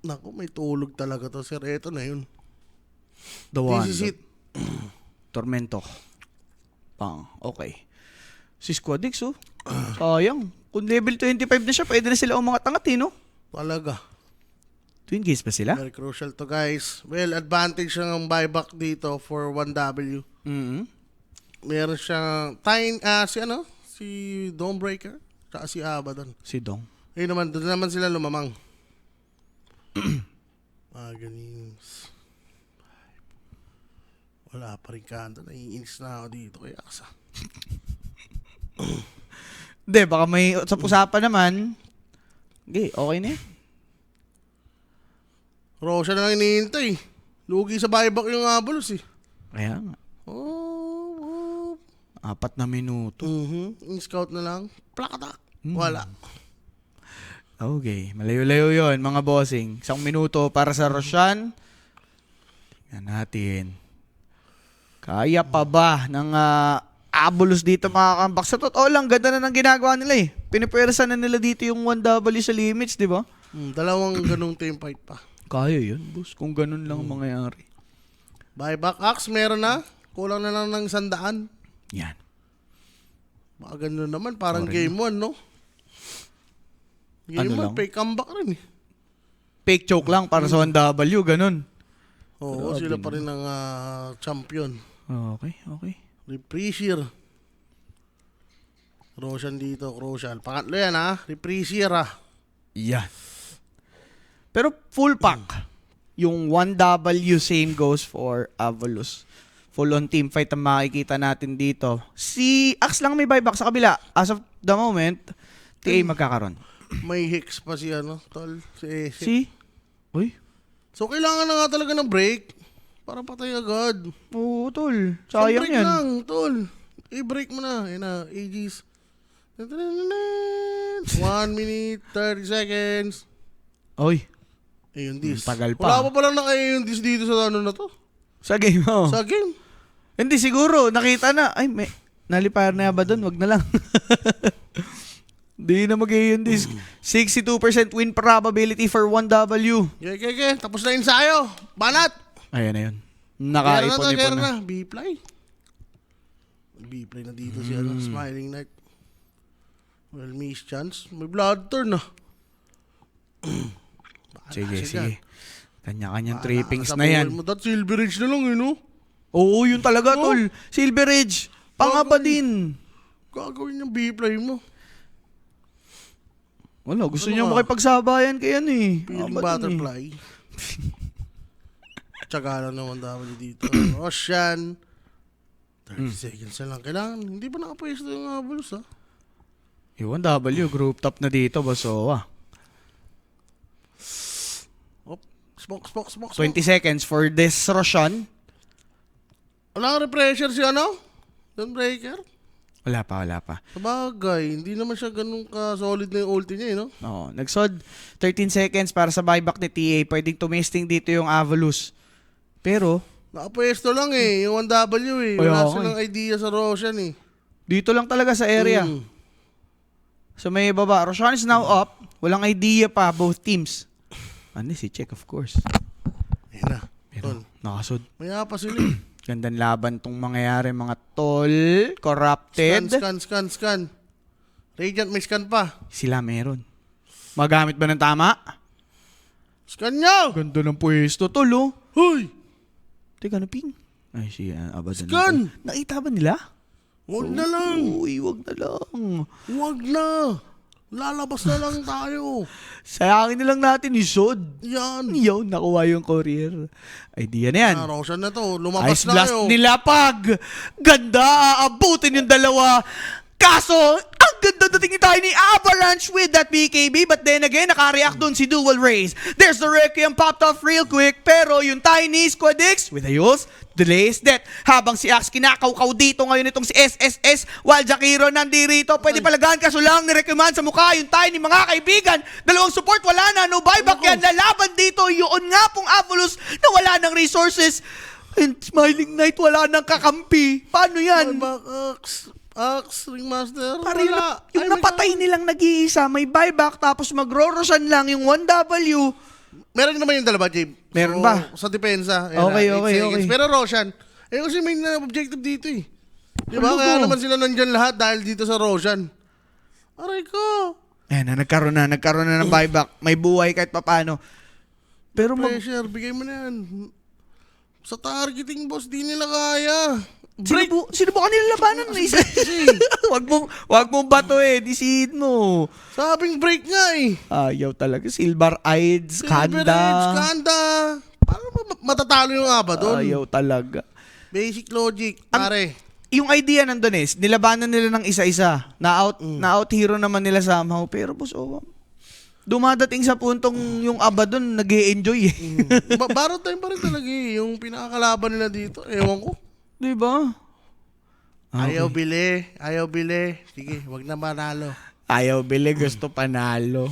Naku, may tulog talaga to, sir. Eto na yun. The one. This is it. Tormento. Pang. Okay. Si Squadix, oh. Sayang. Kung level 25 na siya, pwede na sila umangat-angat, eh, no? Talaga. Twin gaze pa sila? Very crucial to, guys. Well, advantage ang buyback dito for 1W. Mm-hmm. Meron siyang si Dawnbreaker, tsaka si Abaddon. Si Dong. Ayun naman, doon naman sila lumamang. Ganews. Wala pa rin kanto. Naiinis na ako dito kay Aksa. Hindi, baka may sa usapan naman. Okay na eh. Roshan na lang iniintay. Lugi sa buyback yung Avalos eh. Kaya nga. 4 na minuto. In-scout na lang. Plakatak. Wala. Okay, malayo-layo yon mga bossing. 1 minuto para sa Roshan. Tingnan natin. Kaya pa ba ng Abulos dito mga kambak? Sa totoo lang, ganda na ng ginagawa nila eh. Pinipwersa na nila dito yung 1W sa limits, di ba? Dalawang ganung team fight pa. Kaya yun, boss. Kung ganun lang mangyayari. Buyback axe, meron na. Kulang na lang ng 100. Yan. Baka ganun naman, parang game 1, no? Game 1, fake comeback rin eh. Fake choke lang para sa 1W, ganun. Oo, sila pa rin ang champion. Okay. Reprecier. Roshan dito, crucial. Pangatlo yan Reprecier Yan. Pero full pack. Yung 1W same goes for Avalos. Full on team fight ang makikita natin dito. Si Axe lang may buyback sa kabila. As of the moment, TA magkakaroon. May hicks pa si tol. Si? Uy. So, kailangan na nga talaga ng break para patay agad. Oo, tol. Sayang break yan. lang, tol. I-break mo na. Yan na, Aegis. 1 minute, 30 seconds. Oy. Ayun, this. Tagal pa. Wala pa palang naka-ayun this dito sa na to. Sa game mo. Sa game. Hindi siguro. Nakita na. Ay, may nalipar na ba doon? Wag na lang. Di na mag-ayun this. 62% win probability for 1W. Okay. Tapos na ensayo. Banat. Ayan na yun. Nakaipon-ipon na. B-fly. B-fly na dito si Smiling Knight. Well, miss chance. May blood turn Sige. Kanya-kanyang trippings na yan. That Silver Ridge na lang no? Oo, yun talaga, tol. Silver Ridge. Pangaba din. Gagawin yung B-fly mo. Wala, gusto niya makipagsabayan kay Feeling butterfly. Tsaga lang naman dapat dito. Roshan. 30 seconds na lang. Kailangan, hindi pa nakapwesto yung Avalos Yung 1W, group top na dito, Basoa. Smoke. 20 seconds for this Roshan. Wala kang repressure si Dawnbreaker? Wala pa. Sabagay, hindi naman siya ganun ka-solid na yung ulti niya, no? Oo, nagsod 13 seconds para sa buyback ni TA. Pwedeng tumisting dito yung Avalus. Pero, nakapwesto lang yung 1W Wala silang idea sa Roshan dito lang talaga sa area. So may baba. Roshan is now up. Walang idea pa, both teams. Si Check, of course. Ayun na. Pero, nakasod. Maya pa sila Gandang laban tong mangyayari, mga tol. Corrupted. Scan. Radiant may scan pa. Sila meron. Magamit ba ng tama? Scan nyo! Ganda ng pwesto, tol, oh. Hoy! Teka, ping. Ay, siya, Abaddon. Scan! Nakita ba nila? Huwag na lang. Uy, wag na lang. Huwag na. Lalabas na lang tayo. Sayangin na lang natin isod. Yan. Yun, nakuha yung courier. Idea na yan. Roshan na to. Lumabas Ice na blast kayo. nila pag. Ganda, aabutin yung dalawa. Kaso, ang ganda dating ni Tiny Avalanche with that BKB. But then again, nakareact dun si Dual Rays. There's the Requiem popped off real quick. Pero yung Tiny Squad X with Ayos delays death. Habang si Axe kinakaukaw dito ngayon itong si SSS. While Jakiro nandirito. Pwede palagaan kaso lang nirecommand sa mukha yung Tiny mga kaibigan. Dalawang support wala na. No buyback yan. Lalaban dito. Yun nga pong Avolus na wala ng resources. And Smiling Knight wala nang kakampi. Paano yan? Axe, Ringmaster, Para wala. yung napatay nilang nag-iisa, may buyback, tapos mag-roroshan lang yung 1W. Meron naman yung dalawa, Jabe. Meron ba? Sa depensa. Okay. Pero Roshan, kasi may objective dito eh. Di ba? Ano Kaya ba? naman sila nandyan lahat dahil dito sa Roshan. Aray ko. Ayan na, nagkaroon na ng buyback. May buhay kahit papano. Pero Pressure, bigay mo na yan. Sa targeting, boss, di nila kaya. Break. Sinubukan nila labanan na isa. wag mong batuin, isihin mo. Sabing break nga eh. Ayaw talaga. Silver-eyed, Skanda. Paano matatalo yung aba doon? Ayaw talaga. Basic logic, pare. Yung idea nandun is, nilabanan nila ng isa-isa. Na-out hero naman nila somehow. Pero boss, dumadating sa puntong yung aba doon, nag-e-enjoy eh. Baro time pa rin talaga eh. Yung pinakakalaban nila dito, ewan ko. Diba? Ayaw bili. Sige, wag na manalo. Ayaw bili, gusto panalo.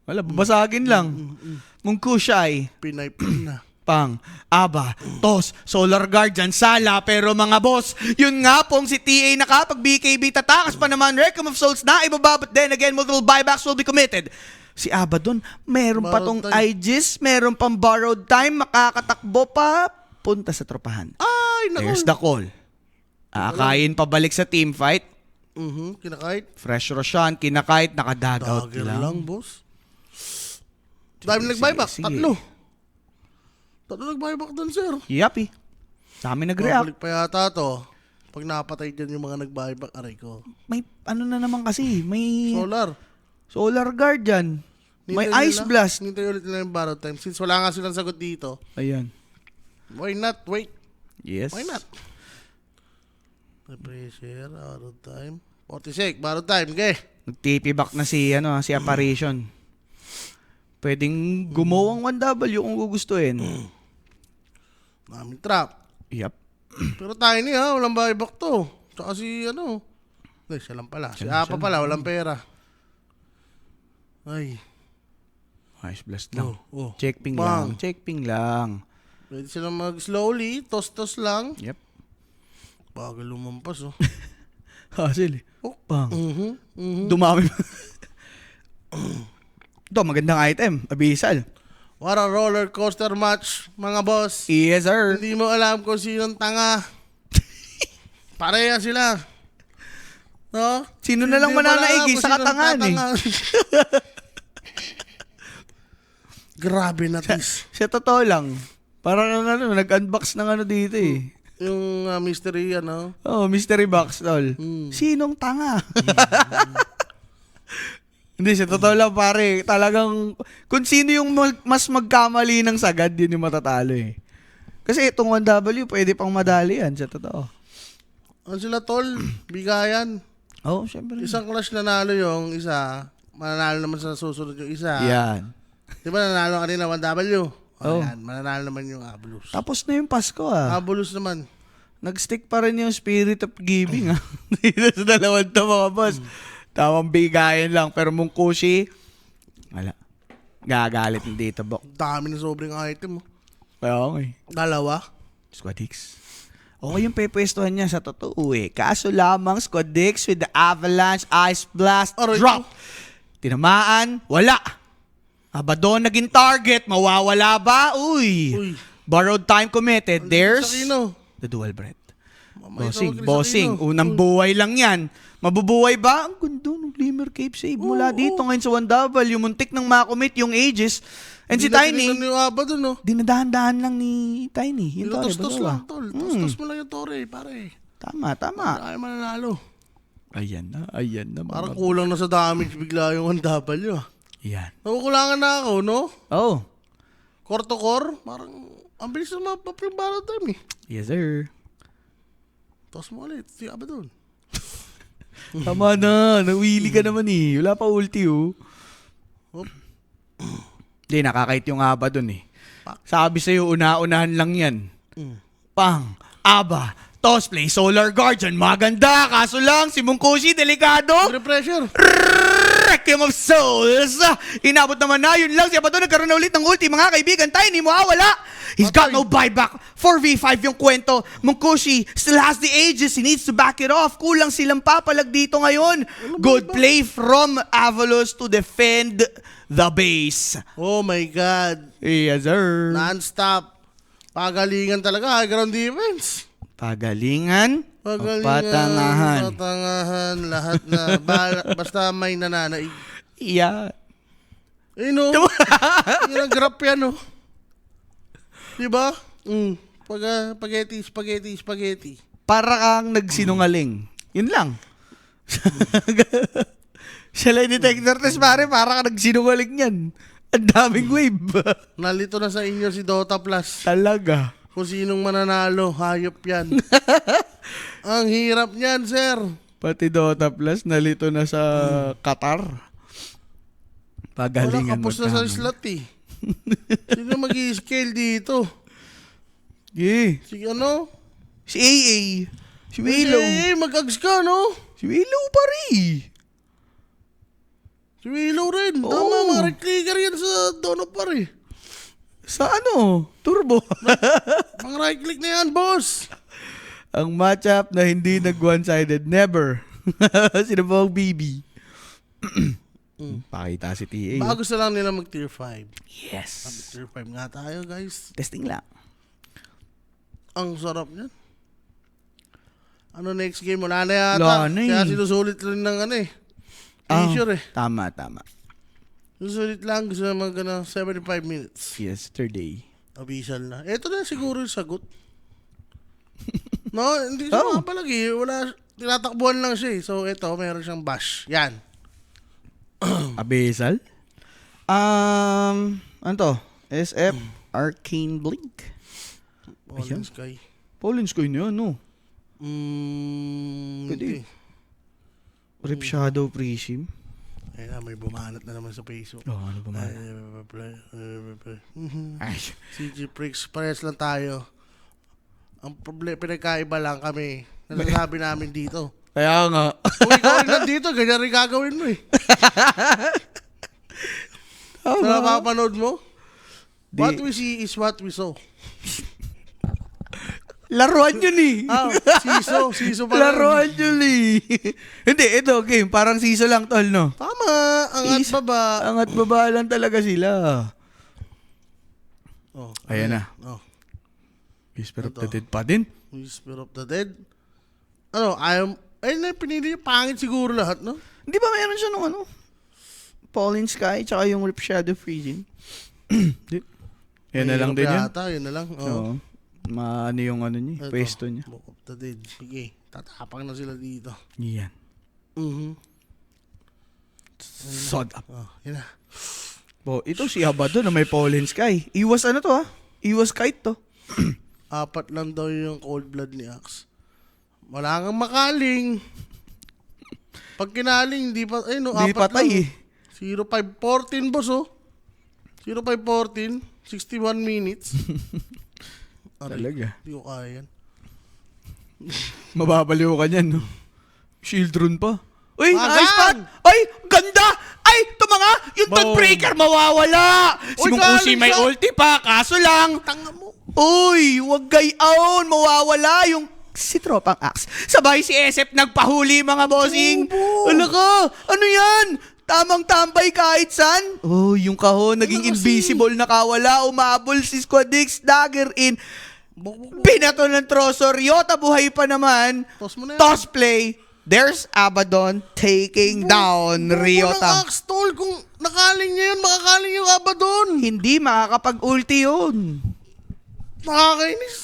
Wala, babasagin lang. Mungkusyay. Pinay na. Pang, aba, tos, solar guardian, sala, pero mga boss, yun nga pong si TA nakapag BKB tatakas pa naman, Requiem of Souls na ibaba, but then again, multiple buybacks will be committed. Si Aba dun, meron pa tong Aegis, meron pang borrowed time, makakatakbo pa, punta sa tropahan. Ay, naku. There's the call. Akayin pabalik sa team fight. Kinakait. Fresh Roshan, kinakait, nakadagout Dagger lang. lang, boss. Dami nag-buyback. Sige. Tatlo nag-buyback dun, sir. Yapi. Dami nag-react. Babalik pa yata to. Pag napatay dyan yung mga nag-buyback, aray ko. May ano na naman kasi, may Solar Guardian. May Ice Blast. Nintay ulit nila yung borrow time. Since wala nga silang sagot dito, Ayan. why not? Wait. Yes. Why not? Pressure, borrow time. 46, borrow time. Okay. Nag-TP back na si Apparition. Pwedeng gumawang 1W kung gugustuhin. Daming trap. Yep. Pero tayo niya, walang buyback to. Tsaka si Hindi, siya lang pala. Si Apa pala, walang pera. Ay. Ice Blast lang. Oh. Check ping Bang. lang. Check ping lang. Pwede silang mag-slowly, tos-tos lang. Yep. Bagal lumampas, oh. Hasil eh. Oh. Bang. Dumami. Ito, magandang item. Abyssal. What a roller coaster match, mga boss. Yes, sir. Hindi mo alam kung sinong tanga. Pareha sila. No? Sino na lang Hindi mo alam mananaigi kung sa sinong katangan eh. tatanga. Grabe na tis. Siya totoo lang. Parang nag-unbox ng dito eh. Yung mystery, Oh, mystery box, tol. Sinong tanga? Hindi, siya totoo lang pare. Talagang, kung sino yung mas magkamali ng sagad, yun yung matatalo eh. Kasi itong 1W, pwede pang madali yan, siya totoo. Ano sila, tol? Bigayan. Oh, syempre. Isang clash nanalo yung isa. Mananalo naman sa susunod yung isa. Yan. Di ba nanalo kanina 1W? Oh. Yan, mananalo naman yung Abolus. Tapos na yung Pasko ah. Abolus naman. Nag-stick pa rin yung spirit of giving ah. Dito sa dalawang to mga boss. Tawang bigayan lang. Pero Mungkushi, wala. Gagalit ng dito, Bok. Dami na sobrang item. Kaya okay. Dalawa. Squad X. Okay yung pepwestuhan niya sa totoo eh. Kaso lamang Squad X with the Avalanche Ice Blast Aray drop. Tinamaan, wala. Abaddon naging target, mawawala ba? Uy. Borrowed time committed. There's the dual breath. Bossing. Unang buhay lang yan. Mabubuhay ba? Ang gundo ng Glimmer Cape save. Mula dito ngayon sa 1W, muntik nang makomit yung Aegis. And si Tiny, dinadahan-dahan lang ni Tiny. Yung Torre, Tos-tos lang, tol. Tos-tos mo lang yung Torre, pare. Tama. Ay, mananalo. Ayan na. Parang kulang na sa damage bigla yung 1W. Yan. Nakukulangan na ako, no? Oh. Core to core, parang ang bilis na mapaprimbarrow time eh. Yes, sir. Tos mo ulit, si Abaddon. Tama na, nawili ka naman eh. Wala pa ulti oh. Oop. Hindi, nakakait yung aba dun eh. Sabi sa'yo, una-unahan lang yan. Pang, aba, toss play, solar guardian, maganda. Kaso lang, si Mungkushi, delikado. Pressure. Requiem of Souls. Inabot naman na, yun lang. Siya ba doon nagkaroon na ulit ng ulti, mga kaibigan. Tiny mo, wala. He's got no buyback. 4v5 yung kwento. Mungkushi still has the ages. He needs to back it off. Kulang silang papalag dito ngayon. Good play from Avalos to defend the base. Oh my God. Yes, sir. Non-stop. Pagalingan talaga. High ground defense. Pagalingan. Pagalingan. Patangahan. Lahat na. Basta may nananaig. Yeah. Eh no. Yung nag-grab yan no. Diba? Spaghetti. Para kang nagsinungaling. Yun lang. Siya lang detector test pare, para kang nagsinungaling yan. Ang daming wave. Nalito na sa inyo si Dota Plus. Talaga. Kung sinong mananalo, hayop yan. Ang hirap niyan, sir. Pati Dota Plus, nalito na sa Qatar. Pagalingan Wala kapos na sa slot eh. Sino mag-i-scale dito? Yeah. Si ano? Si AA. Si Willow. Eh, mag-ags ka, no? Si Willow pa rin. Si Willow rin. Oo. Tama, mga right-clicker yan sa Dono pa rin. Sa ano? Turbo. Mga right-click na yan, boss. Ang matchup na hindi nag-one-sided. Never. Sino ba ang BB? Pakita si TA. Baka gusto lang nila mag-tier 5. Yes. Tier 5 nga tayo, guys. Testing lang. Ang sarap niyan. Ano next game? Wala na yata. Wala na eh. Kaya sinusulit rin ng ano eh. Finisher eh. Tama. Sinusulit lang. Gusto na mag 75 minutes. Yesterday. Official na. Ito na siguro yung sagot. No, hindi siya mapalagi. Wala, tinatakbuhan lang siya eh. So ito, meron siyang bash. Yan. Abesal? Ano to? SF Arcane Blink. Fallen Sky. Fallen Sky na yan, no? Hindi. Rip Shadow Prism. Ayun na, may bumanat na naman sa peso. Ano ba man? Ay. CG Pricks, parehas lang tayo. Ang problema, pinagkaiba lang kami. Nasasabi namin dito. Kaya nga. Kung ikaw rin nandito, ganyan rin gagawin mo eh. Sa napapanood mo, what we see is what we saw. Laruan yun eh. Siso pa lang. Laruan yun eh. Hindi, ito game. Parang siso lang tol, no? Tama, angat baba. Angat baba lang talaga sila. Oh, Ayan na. Oh. Whisper of the Dead pa din. Whisper of the Dead. Ano, ayun na pinili, pangit siguro lahat, no? Hindi ba mayroon siya nung ano? Fallen Sky, tsaka yung Rip Shadow Freezing. Yan na lang din yun. Yun na lang. Oo. Maano yung ano niya, pwesto niya. Book of the Dead. Sige, tatapang na sila dito. Yan. Sod up. Oh, yun na. Ito si Abado na may Fallen Sky. Iwas ano to ha? Iwas kite to. 4 lang daw yung cold blood ni Axe. Wala kang makaling. Pag kinaling, hindi pa, no, Di 4 patay lang. eh. 0514, boss, oh. 0514, 61 minutes. Talaga. Hindi ko kaya yan. Mababaliw ka niyan, no? Shield rune pa. Uy, Magang! nice spot! Ay, ganda! Ay, ito mga, yung Boom. Toothbreaker mawawala! Si Uy, Mungkushi galing may sa- ulti pa, kaso lang, Tanga mo. uy, wag gayaon, mawawala yung si Tropang Axe. Sabay si SF nagpahuli mga bossing. Tubo. Ala ka, ano yan? Tamang tambay kahit san? Oh, yung kahon naging kasi? invisible na kawala, umabol si Squad X, dagger in. Buk. Binato ng troso, Ryota buhay pa naman. Toss mo na yan. Toss play. There's Abaddon taking down Ryota. Ng Axe Tol, kung nakaling niya yun, makakaling yung Abaddon. Hindi makakapag-ulti yun. Nakakainis.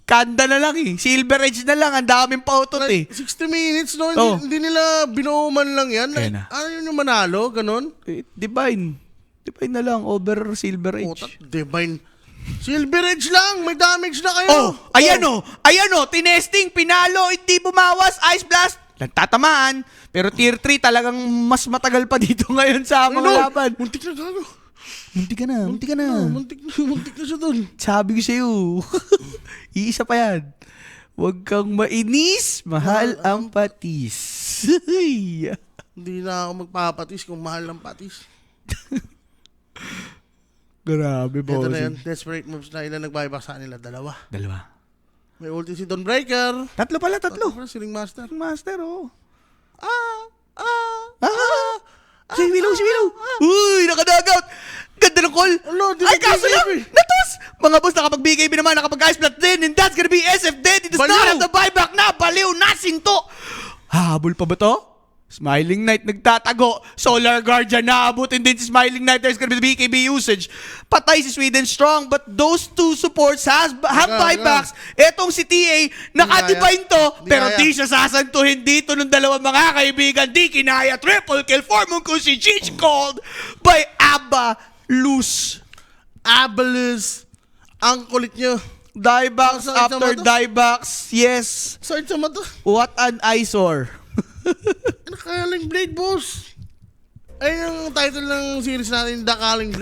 Kanda na lang eh. Silver Edge na lang. Ang daming pautot eh. 60 minutes, no? Oh. Hindi nila binuman lang yan. Ayan na. Ano yun yung manalo? Ganon? Divine. Divine na lang over Silver Putat, Edge. divine. Silver Edge lang, may damage na kayo. Oh, ayan o, tinesting, pinalo, hindi bumawas, Ice Blast, nagtatamaan, pero tier 3 talagang mas matagal pa dito ngayon sa mga laban. Muntik na gago. Muntik ka na. Muntik na siya doon. Sabi ko sa'yo, iisa pa yan. Huwag kang mainis, mahal ang patis. Hindi na ako magpapatis kung mahal ng patis. Grabe, Ito na bossing. yan, desperate moves na ilan nag-buyback sa kanila, dalawa. Dalawa. May ulti si Dawnbreaker. Tatlo pala. Si Ringmaster. Master, oh. Si Willow. Uy, nakadagout. Ganda ng call. Ay, kaso lang. Natos. Mga boss, nakapag-BKB naman, nakapag-Ice Blast din. And that's gonna be SF dead. It does Baliw. not have the buyback na. Baliw na, sinto. Habol pa ba to? Smiling Knight nagtatago. Solar Guardian naabutin din si Smiling Knight. There's gonna be the BKB usage. Patay si Sweden Strong. But those two supports have buybacks. Etong si TA, nakadivine to. Pero di siya sasantuhin dito ng dalawang mga kaibigan. Di kinaya. Triple kill for Munkushi. Cheech called by Abalus. Abalus. Ang kulit nyo. Diebacks Sakit after naman to. diebacks. Yes. Saan sa mata? What an eyesore. Nakaling Blade, boss. Ayun ang title ng series natin, The Calling Blade.